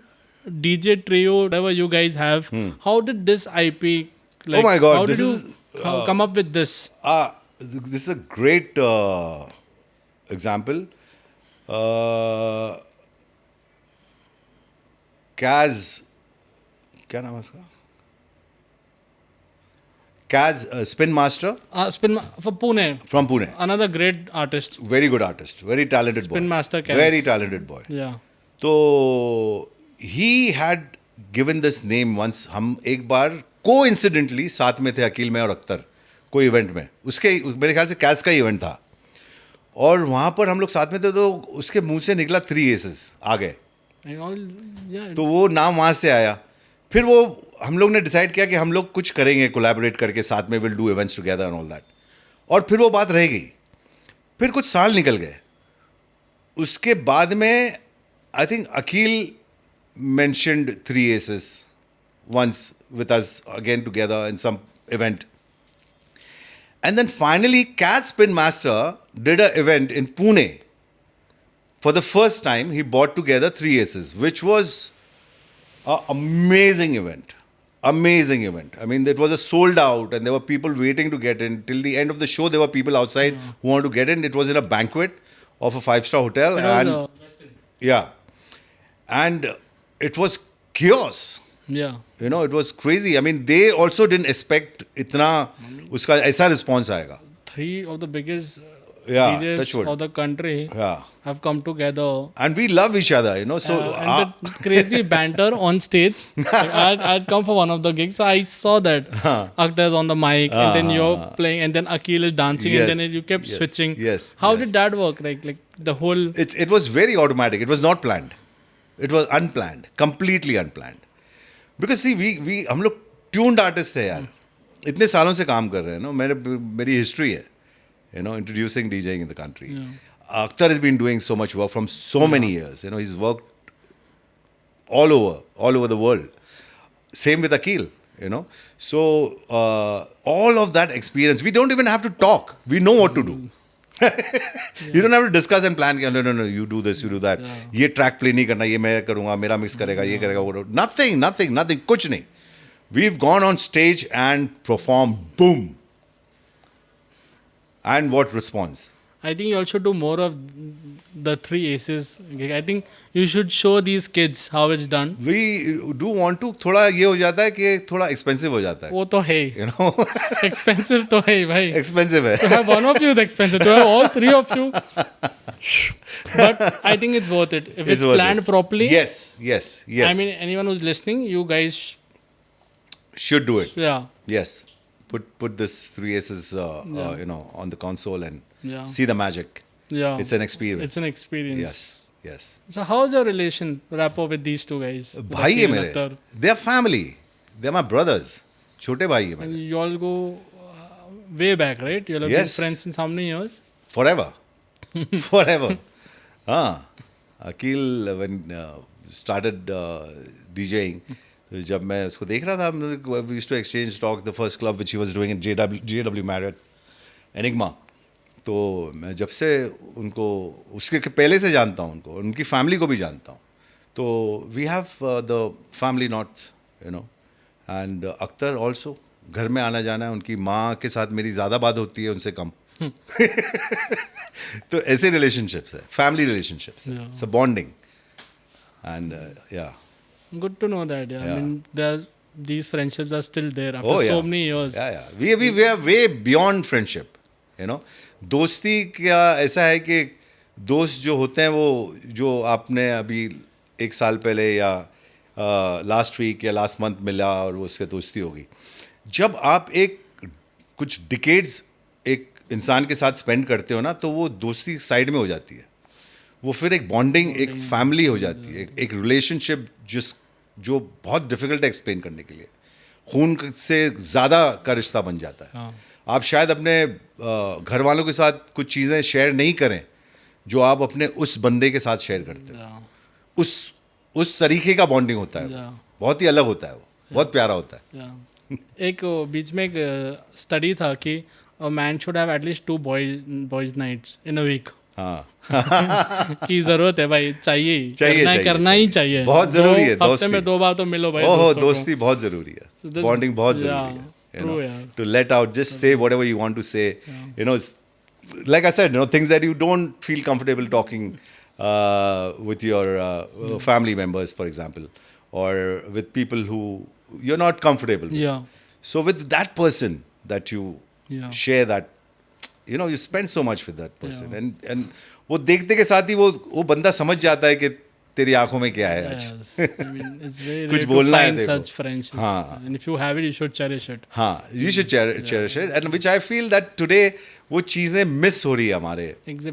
DJ trio, whatever you guys have. How did this IP, like, Oh my God, how this did you is, come up with this? This is a great example. Kaz, क्या नाम है उसका? Kaz, Spin Master For Pune, from Pune. another great artist. Very good artist, very talented boy. Spin Master Kaz. Very talented boy. Yeah. तो he had given this name once. हम एक बार coincidentally साथ में थे अकील में और अख्तर कोई इवेंट में. उसके मेरे ख्याल से कैस का ही इवेंट था और वहाँ पर हम लोग साथ में थे तो उसके मुंह से निकला 3 Aces आ गए. Yeah. तो वो नाम वहाँ से आया. फिर वो हम लोग ने डिसाइड किया कि हम लोग कुछ करेंगे कोलैबोरेट करके साथ में, will do events together and all that. और फिर वो बात रह गई. फिर कुछ साल निकल गए. उसके बाद में I think Akeel mentioned 3 Aces once with us again together in some event. And then finally, Kaz Spin Master did an event in Pune. For the first time, he brought together 3 Aces, which was an amazing event. Amazing event. I mean, it was a sold out, and there were people waiting to get in. Till the end of the show, there were people outside who wanted to get in. It was in a banquet of a 5-star hotel. Yeah. And it was chaos. Yeah. You know, it was crazy. I mean, they also didn't expect इतना उसका ऐसा response आएगा. 3 of the biggest Yeah, DJs touch wood. of the country Yeah. have come together. And we love each other, you know. So And the crazy banter on stage. Like, I'd come for one of the gigs, so I saw that Akhtar's on the mic, and then you're playing, and then Akil is dancing, and then you kept switching. Yes. How did that work? Like the whole. It was very automatic. It was not planned. It was unplanned, completely unplanned. Because see, we हम लोग tuned artists थे यार. इतने सालों से काम कर रहे हैं, ना. मेरी history है, you know, introducing DJing in the country. Akhtar has been doing so much work from so many years. You know, he's worked all over the world. Same with Akil, you know. So all of that experience, we don't even have to talk. We know what to do. You don't have to discuss and plan. No, you do this, you do that. ये track play नहीं करना, ये मैं करूँगा, मेरा mix करेगा, ये करेगा, वो. Nothing, कुछ नहीं. We've gone on stage and performed, boom. And what response? I think you all should do more of the 3 Aces. I think you should show these kids how it's done. We do want to. थोड़ा ये हो जाता है कि थोड़ा expensive हो जाता है. वो तो है ही. You know, Expensive तो है ही भाई. expensive है. To have one of you is expensive. To have all 3 of you. But I think it's worth it. If it's worth planned it. properly. Yes. I mean, anyone who's listening, you guys. Should do it. Yeah. Yes. Put this 3 Aces, you know, on the console and see the magic. Yeah. It's an experience. It's an experience. Yes. So how's your relation rapport with these 2 guys? With भाई है Akil and मेरे. Akhtar? They are family. They are my brothers. छोटे भाई है And मेरे. you all go way back, right? You'll have been Yes. friends since how many years? Forever. Akil, when started DJing, जब मैं उसको देख रहा था, we used to exchange talk. The first club which he was doing in JW Marriott, Enigma. तो मैं जब से उनको उसके पहले से जानता हूँ उनको, उनकी फैमिली को भी जानता हूँ. तो we have the family knots, you know, and Akhtar also घर में आना जाना है, उनकी माँ के साथ मेरी ज़्यादा बात होती है उनसे कम. तो ऐसे रिलेशनशिप्स है, फैमिली रिलेशनशिप्स है, Yeah. सब बॉन्डिंग एंड या. Good to know that. Yeah. I Yeah. mean, these friendships are still there after Oh, so yeah. many years. Yeah. We are way beyond friendship. You know, दोस्ती क्या ऐसा है कि दोस्त जो होते हैं वो जो आपने अभी एक साल पहले या लास्ट वीक या लास्ट मंथ मिला और वो उससे दोस्ती होगी. जब आप एक कुछ डिकेड्स एक इंसान के साथ स्पेंड करते हो ना, तो वो दोस्ती साइड में हो जाती है. वो फिर एक बॉन्डिंग, एक फैमिली हो जाती है, एक रिलेशनशिप जो बहुत डिफिकल्ट है एक्सप्लेन करने के लिए. खून से ज़्यादा का रिश्ता बन जाता है. हाँ. आप शायद अपने घर वालों के साथ कुछ चीज़ें शेयर नहीं करें जो आप अपने उस बंदे के साथ शेयर करते हो. Yeah. उस तरीके का बॉन्डिंग होता है वो. Yeah. बहुत ही अलग होता है वो. बहुत प्यारा होता है. Yeah. एक बीच में एक स्टडी था कि a man should have at least 2 boys nights in a week. हाँ. की जरूरत है भाई, चाहिए ही. चाहिए, करना ही चाहिए. बहुत जरूरी है हफ्ते दोस्ती. में 2 बार तो मिलो भाई. ओहो, दोस्तों को. दोस्ती बहुत जरूरी है. So this- बॉन्डिंग बहुत yeah, जरूरी है. true, yeah. To let out, just say whatever you want to say. You know, like I said, things that you don't feel comfortable talking with your family members, for example, or with people who you're not comfortable with. Yeah. So with that person that you Yeah. share that, you spend so much with that person, and वो देखते के साथ ही वो बंदा समझ जाता है कि तेरी आंखों में क्या है आज. Yes. I mean, it's very कुछ rare to बोलना है find तेरे को. such friendship. हाँ. And if you have it, you should cherish it. हाँ, you should cherish it, and which I feel that today वो चीज़ें मिस हो रही है हमारे.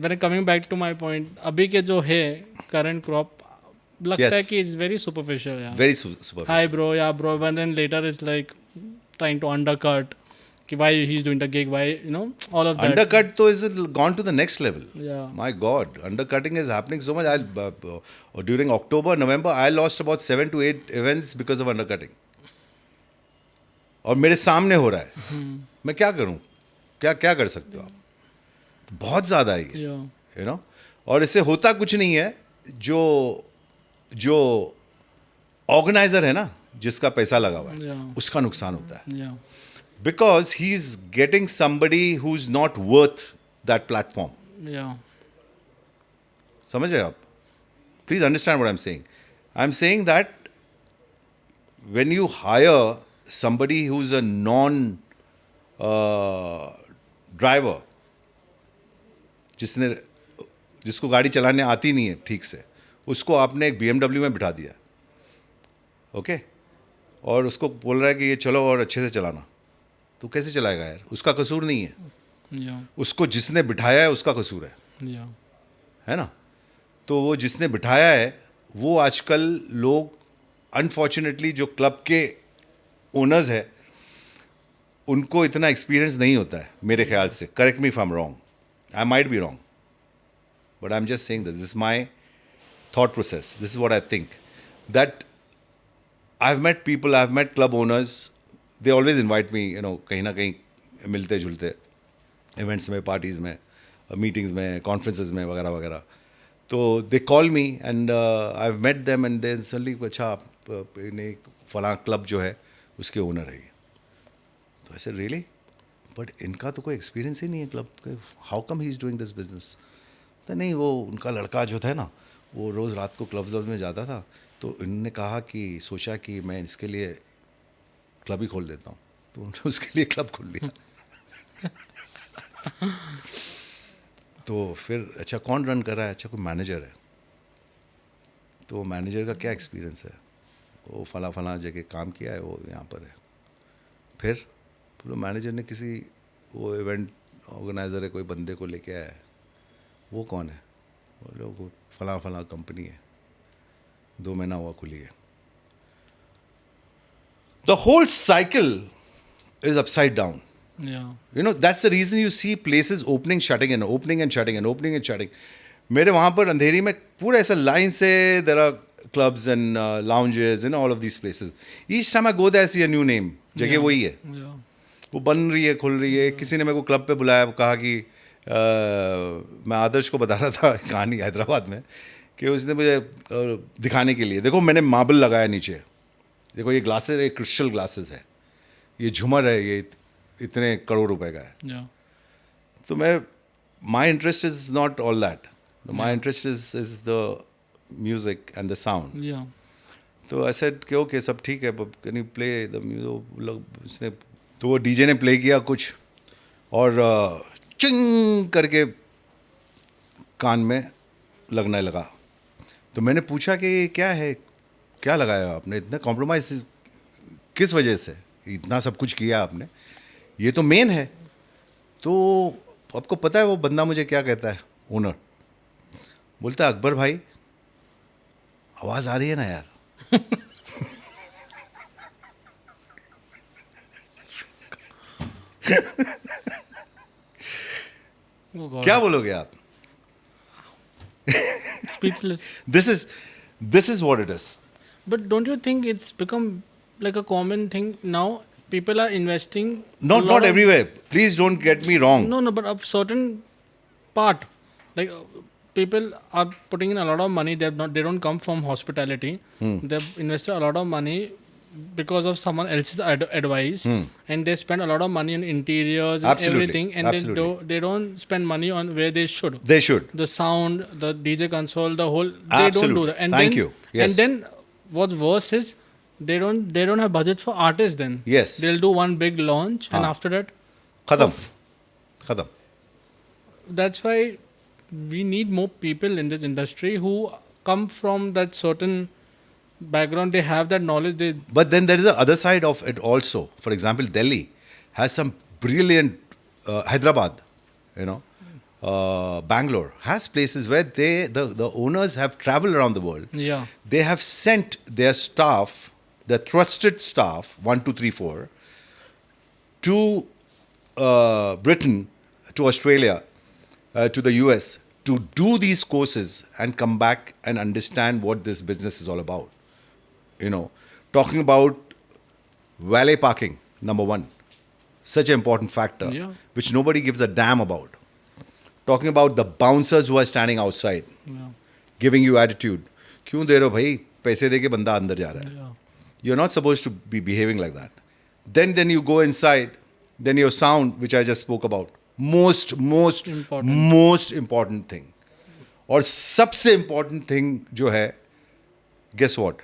When coming back to my point, अभी के जो है current crop, लगता Yes. है कि it's very superficial. Yeah. Very superficial. Hi bro, yeah bro, and then later it's like trying to undercut. कि why he's doing the gig, why all of that. Undercut तो is it gone to the next level. Yeah. My God, undercutting is happening so much. During October, November, I lost about 7 to 8 events because of undercutting. और मेरे सामने हो रहा है. मैं क्या करूं? क्या कर सकते हो आप? बहुत ज़्यादा है ये. Yeah. और इससे होता कुछ नहीं है. जो ऑर्गेनाइजर है ना, जिसका पैसा लगा हुआ है, Yeah. उसका नुकसान होता है. Yeah. Because he's getting somebody who's not worth that platform. Yeah. समझ रहे हो आप? Please understand what I'm saying. I'm saying that when you hire somebody who's a non-driver, जिसको गाड़ी चलाने आती नहीं है ठीक से, उसको आपने एक BMW में बिठा दिया, ओके, और उसको बोल रहा है कि ये चलो और अच्छे से चलाना. तो कैसे चलाएगा यार? उसका कसूर नहीं है. Yeah. उसको जिसने बिठाया है उसका कसूर है. Yeah. है ना? तो वो जिसने बिठाया है, वो आजकल लोग अनफॉर्चुनेटली जो क्लब के ओनर्स है, उनको इतना एक्सपीरियंस नहीं होता है मेरे ख्याल से. Correct me if I am wrong, I might be wrong, but I am just saying this is my thought process. This is what I think, that I have met people, I have met club owners, they always invite me, कहीं ना कहीं मिलते जुलते events में, parties में, meetings में, conferences में वगैरह वगैरह. तो they call me and I have met them and they suddenly, अच्छा आप फलां क्लब जो है उसके ओनर है. तो ऐसे रियली, बट इनका तो कोई एक्सपीरियंस ही नहीं है क्लब का. How come he is doing this business? तो नहीं, वो उनका लड़का जो था ना, वो रोज़ रात को क्लब में जाता था. तो इन्होंने कहा कि सोचा कि मैं इसके लिए क्लब ही खोल देता हूँ. तो उन्होंने उसके लिए क्लब खोल दिया. तो फिर अच्छा कौन रन कर रहा है? अच्छा कोई मैनेजर है. तो मैनेजर का क्या एक्सपीरियंस है? वो फला जगह काम किया है, वो यहाँ पर है. फिर वो मैनेजर ने किसी वो इवेंट ऑर्गेनाइज़र है, कोई बंदे को लेके आया है. वो कौन है? बोले वो फला कंपनी है, 2 महीना हुआ खुली है. The whole cycle is upside down. Yeah. That's the reason you see places opening, shutting, and opening and shutting, and opening and shutting. मेरे वहाँ पर अंधेरी में पूरा ऐसा लाइन से there are clubs and lounges in all of these places. Each time I go there, I see a new name. जगह वही है. Yeah. वो बन रही है, खुल रही है. किसी ने मेरे को क्लब पे बुलाया, कहा कि मैं आदर्श को बता रहा था कहानी हैदराबाद में, कि उसने मुझे दिखाने के लिए, देखो मैंने मार्बल लगाया नीचे, देखो ये ग्लासेस, ये क्रिस्टल ग्लासेस है, ये झूमर है, ये इतने करोड़ रुपए का है. Yeah. तो मैं, my interest is not all that. My interest is the music and the sound. Yeah. तो I said कि ओके सब ठीक है, but can you play the music? उसने, तो वो डीजे ने प्ले किया कुछ और चिंग करके कान में लगने लगा. तो मैंने पूछा कि ये क्या है, क्या लगाया आपने, इतना कॉम्प्रोमाइज किस वजह से, इतना सब कुछ किया आपने, ये तो मेन है. तो आपको पता है वो बंदा मुझे क्या कहता है, ओनर बोलता है, अकबर भाई आवाज़ आ रही है ना यार. Oh God. क्या बोलोगे आप? Speechless. This is what it is. But don't you think it's become like a common thing now? People are investing. Not everywhere. Please don't get me wrong. No, but a certain part, like people are putting in a lot of money. They don't come from hospitality. They've invested a lot of money because of someone else's advice, and they spend a lot of money on interiors and Absolutely. everything, and Absolutely. they don't spend money on where they should. They should. The sound, the DJ console, the whole. They don't Absolutely. do that. And Thank then, you. Yes. And then what's worse is they don't have budget for artists. Then Yes. they'll do one big launch, and after that, खत्म. that's why we need more people in this industry who come from that certain background. They have that knowledge. But then there is the other side of it also. For example, Delhi has some brilliant, Hyderabad, Bangalore has places where the owners have traveled around the world. Yeah. They have sent their staff, their trusted staff, 1, 2, 3, 4, to Britain, to Australia, to the US, to do these courses and come back and understand what this business is all about. Talking about valet parking, number one, such an important factor, Yeah. which nobody gives a damn about. Talking about the bouncers who are standing outside, Yeah. giving you attitude. क्यों दे रहे हो भाई, पैसे दे के बंदा अंदर जा रहा है. Yeah. You're not supposed to be behaving like that. Then you go inside, then your sound, which I just spoke about, most important thing. और सबसे important thing जो है, guess what?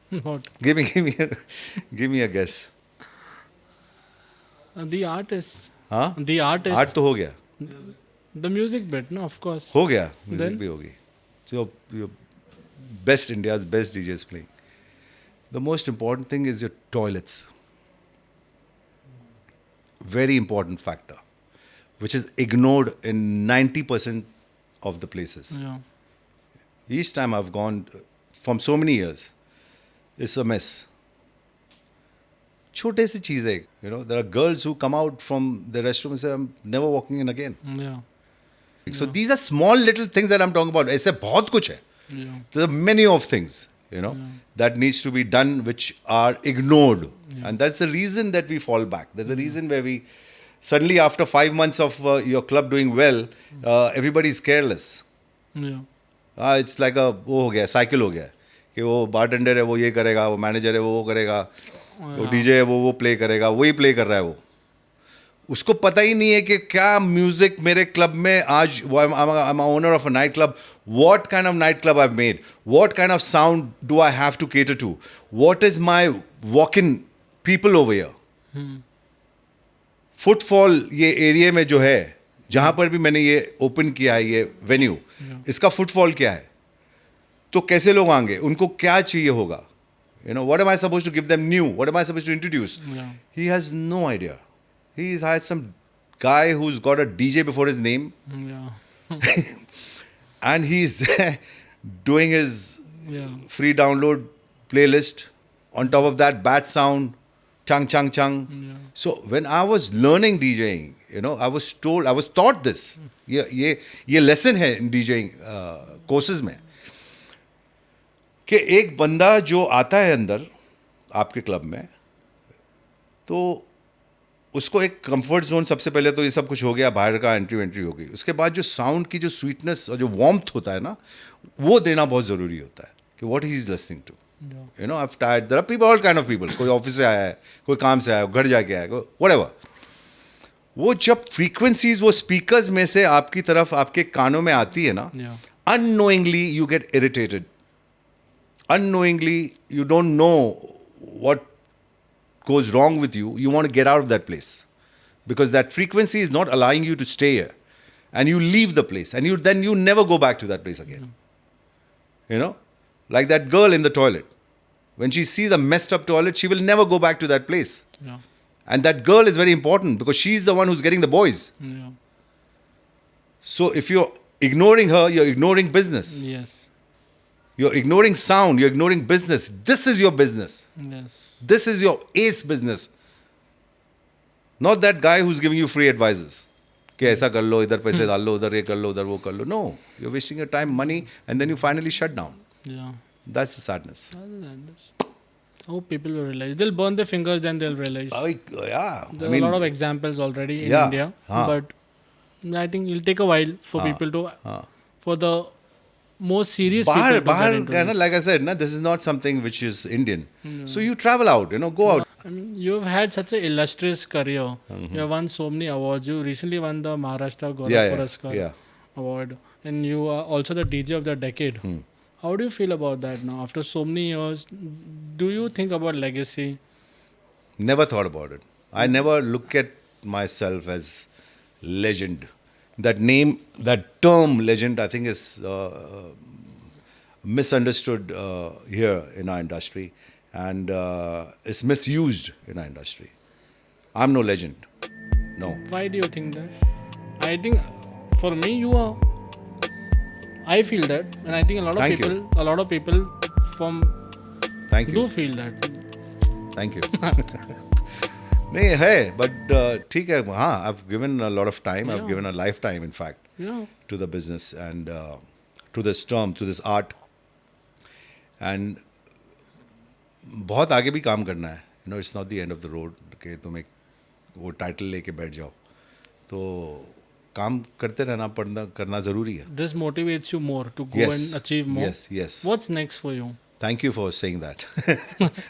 What? Give me a guess. The artist. हाँ? The artist. Art तो हो गया. The music bit, no, of course. हो गया. Music Then? भी होगी. So your best, India's best DJs playing. The most important thing is your toilets. Very important factor, which is ignored in 90% of the places. Yeah. Each time I've gone from so many years, it's a mess. छोटे सी चीज़ है, there are girls who come out from the restroom and say, I'm never walking in again. Yeah. So these are small little things that I'm talking about. ऐसे बहुत कुछ है. Yeah. There are many of things, that needs to be done which are ignored. And that's the reason that we fall back. There's a reason where we, suddenly after 5 months of your club doing well, everybody is careless. Yeah. It's like वो हो गया, cycle हो गया. कि वो bartender है, वो ये करेगा, वो manager है, वो करेगा, वो DJ है, वो play करेगा, वही play कर रहा है वो. उसको पता ही नहीं है कि क्या म्यूजिक मेरे क्लब में आज, I'm an owner of a night club, what kind of night club I've made, what kind of sound do I have to cater to, what is my walk-in people over here. Footfall ये area में जो है, जहाँ पर भी मैंने ये open किया है ये वेन्यू, इसका फुटफॉल क्या है, तो कैसे लोग आएंगे, उनको क्या चाहिए होगा, what am I supposed to give them new, what am I supposed to introduce. He has no idea. He's hired some guy who's got a DJ before his name. Yeah. And he's doing his Yeah. free download playlist. On top of that, bad sound, chung. Yeah. So when I was learning DJing, I was taught this. ये lesson है in DJing courses में, कि एक बंदा जो आता है अंदर आपके क्लब में, तो उसको एक कंफर्ट जोन, सबसे पहले तो ये सब कुछ हो गया, बाहर का एंट्री हो गई, उसके बाद जो साउंड की जो स्वीटनेस और जो वार्मथ होता है ना, वो देना बहुत ज़रूरी होता है, कि what he is listening to. You know, I've tired. There are people, all kind of people. कोई ऑफिस से आया है, कोई काम से आया है, घर जाके आया है, whatever. वो जब frequencies वो speakers में से आपकी तरफ आपके कानों में आती है ना, Yeah. unknowingly you get irritated. Unknowingly you don't know what goes wrong with you. You want to get out of that place because that frequency is not allowing you to stay here, and you leave the place, and then you never go back to that place again. You know, like that girl in the toilet. When she sees a messed up toilet, she will never go back to that place. Yeah. And that girl is very important because she's the one who's getting the boys. Yeah. So if you're ignoring her, you're ignoring business. Yes. You're ignoring sound, you're ignoring business. This is your business. Yes. This is your ace business. Not that guy who's giving you free advices. कि ऐसा कर लो, इधर पैसे डाल लो, उधर ये कर लो, उधर वो कर लो. No, you're wasting your time, money, and then you finally shut down. Yeah. That's the sadness. How people will realize. They'll burn their fingers, then they'll realize. Yeah. There are a lot of examples already in Yeah. India, Haan. but I think it'll take a while for people to, for the most serious people to Bahar, get into this. like I said, this is not something which is Indian. So you travel out, go out. I mean, you've had such an illustrious career. You have won so many awards. You recently won the Maharashtra Gaurav Yeah, yeah, Puraskar yeah. award, and you are also the DJ of the decade. How do you feel about that now? After so many years, do you think about legacy? Never thought about it. I never look at myself as legend. That name, that term legend, I think is misunderstood here in our industry, and it's misused in our industry. I'm no legend. No. Why do you think that? I think for me, you are. I feel that, and I think Thank you. a lot of people from Thank you. do feel that. Thank you. नहीं है, but ठीक है. हाँ, I've given a lot of time. I've given a lifetime, in fact, Yeah. to the business and to this term, to this art. And बहुत आगे भी काम करना है. It's not the end of the road कि तुम एक वो टाइटल लेके बैठ जाओ. तो काम करते रहना पड़ना करना ज़रूरी है. This motivates you more to go Yes. and achieve more. Yes, yes. What's next for you? Thank you for saying that.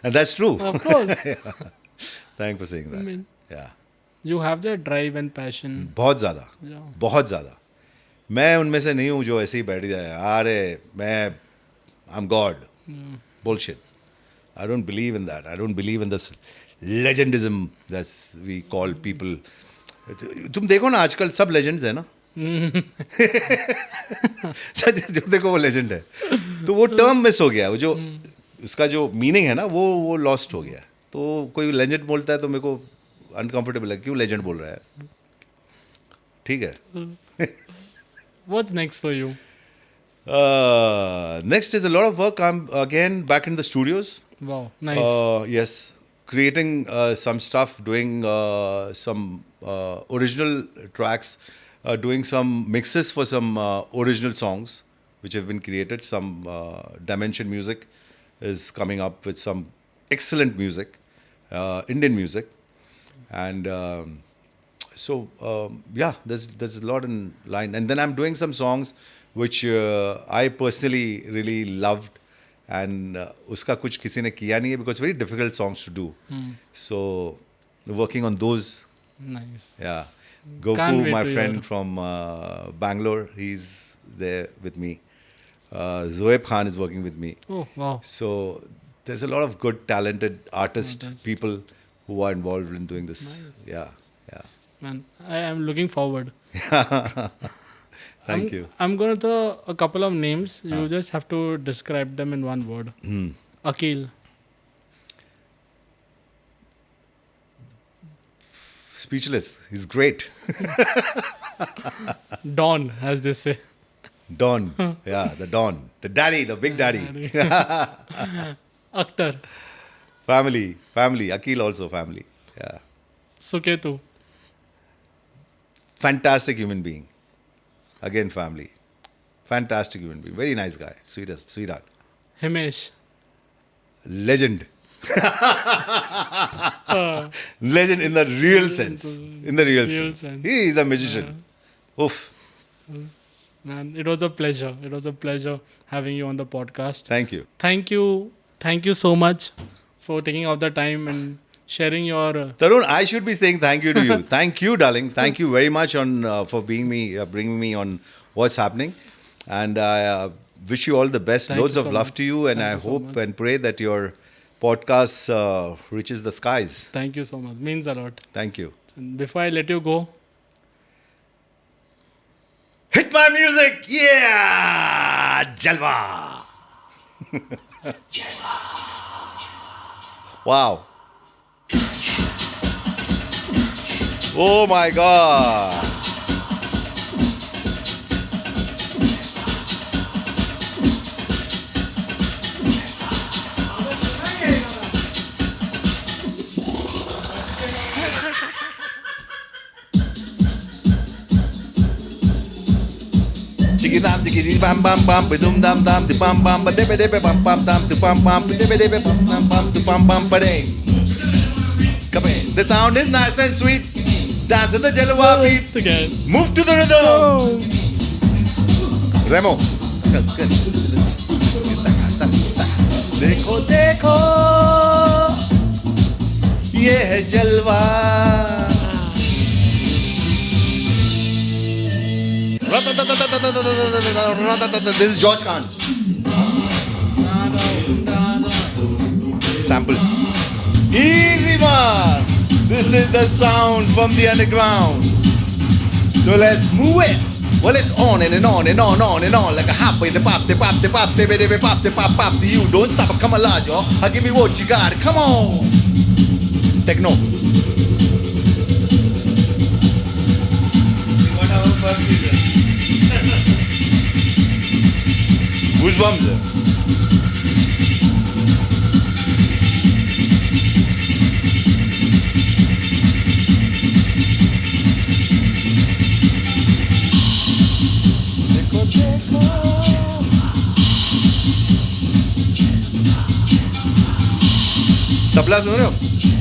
And that's true. Of course. Thank you for saying that. mean- Yeah. You have that drive and passion. बहुत ज़्यादा. Yeah. बहुत ज़्यादा. मैं उनमें से नहीं हूँ जो ऐसे ही बैठ जाए. अरे मैं I'm God. Bullshit. I don't believe in that. I don't believe in this legendism that we call people. तुम देखो ना आजकल सब लेजेंड्स है ना. सच जो देखो वो लेजेंड है. तो वो टर्म मिस हो गया. वो जो उसका जो मीनिंग है ना वो लॉस्ट हो गया. तो कोई लेजेंड बोलता है तो मेरे को अनकंफर्टेबल है. क्यों लेजेंड बोल रहा है? ठीक है. What's next for you? Next is a lot of work. I'm again back in the studios. Wow, nice. Yes, creating some stuff, doing some original tracks, doing some mixes for some original songs which have been created. Some Dimension Music is coming up with some excellent music, Indian music, and yeah, there's a lot in line. And then I'm doing some songs which I personally really loved. And uska kuch kisi ne kiya nahi hai because very difficult songs to do. So working on those. Nice. Yeah. Can't Goku, wait my to friend hear. from Bangalore, he's there with me. Zoeb Khan is working with me. Oh, wow. So there's a lot of good, talented artists, Fantastic. people who are involved in doing this. Yeah, yeah. Man, I am looking forward. Thank you. I'm going to throw a couple of names. You just have to describe them in one word. Akil. Speechless. He's great. Don, as they say. Don. Yeah, the Don. The daddy, the big daddy. Akhtar. Family. Akil also family. Yeah. Suketu. Fantastic human being. Again, family. Fantastic human being. Very nice guy. Sweetheart. Himesh. Legend. Legend in the real sense. In the real sense. He is a magician. Oof. Man, it was a pleasure. It was a pleasure having you on the podcast. Thank you. Thank you Thank you so much for taking out the time and sharing your. Tarun, I should be saying thank you to you. Thank you, darling. Thank you very much for bringing me on what's happening, and I wish you all the best. Thank Loads you of so love much. to you, and Thank I you so hope much. and pray that your podcast reaches the skies. Thank you so much. Means a lot. Thank you. And before I let you go, Hit my music, yeah, Jalwa. Wow. Oh my God. Chiki dam, chiki bam bam bam, ba dum dam dam, di bam bam, ba de ba bam bam dam, di bam bam, ba de ba bam bam bam, di bam bam ba de. Come in. The sound is nice and sweet. Dance to the Jalwa beat. once again. Move to the rhythm. Remo. देखो देखो ये है जलवा. This is George Khan. Sample. Easy man. This is the sound from the underground. So let's move it. Well, it's on and on and on and on like a hop with the pop, the pop, the pop, the pop, the pop, pop. You don't stop, come alive, yo. Give me what you got. Come on. Techno. Goosebumps. Tabla सुन रहे हो?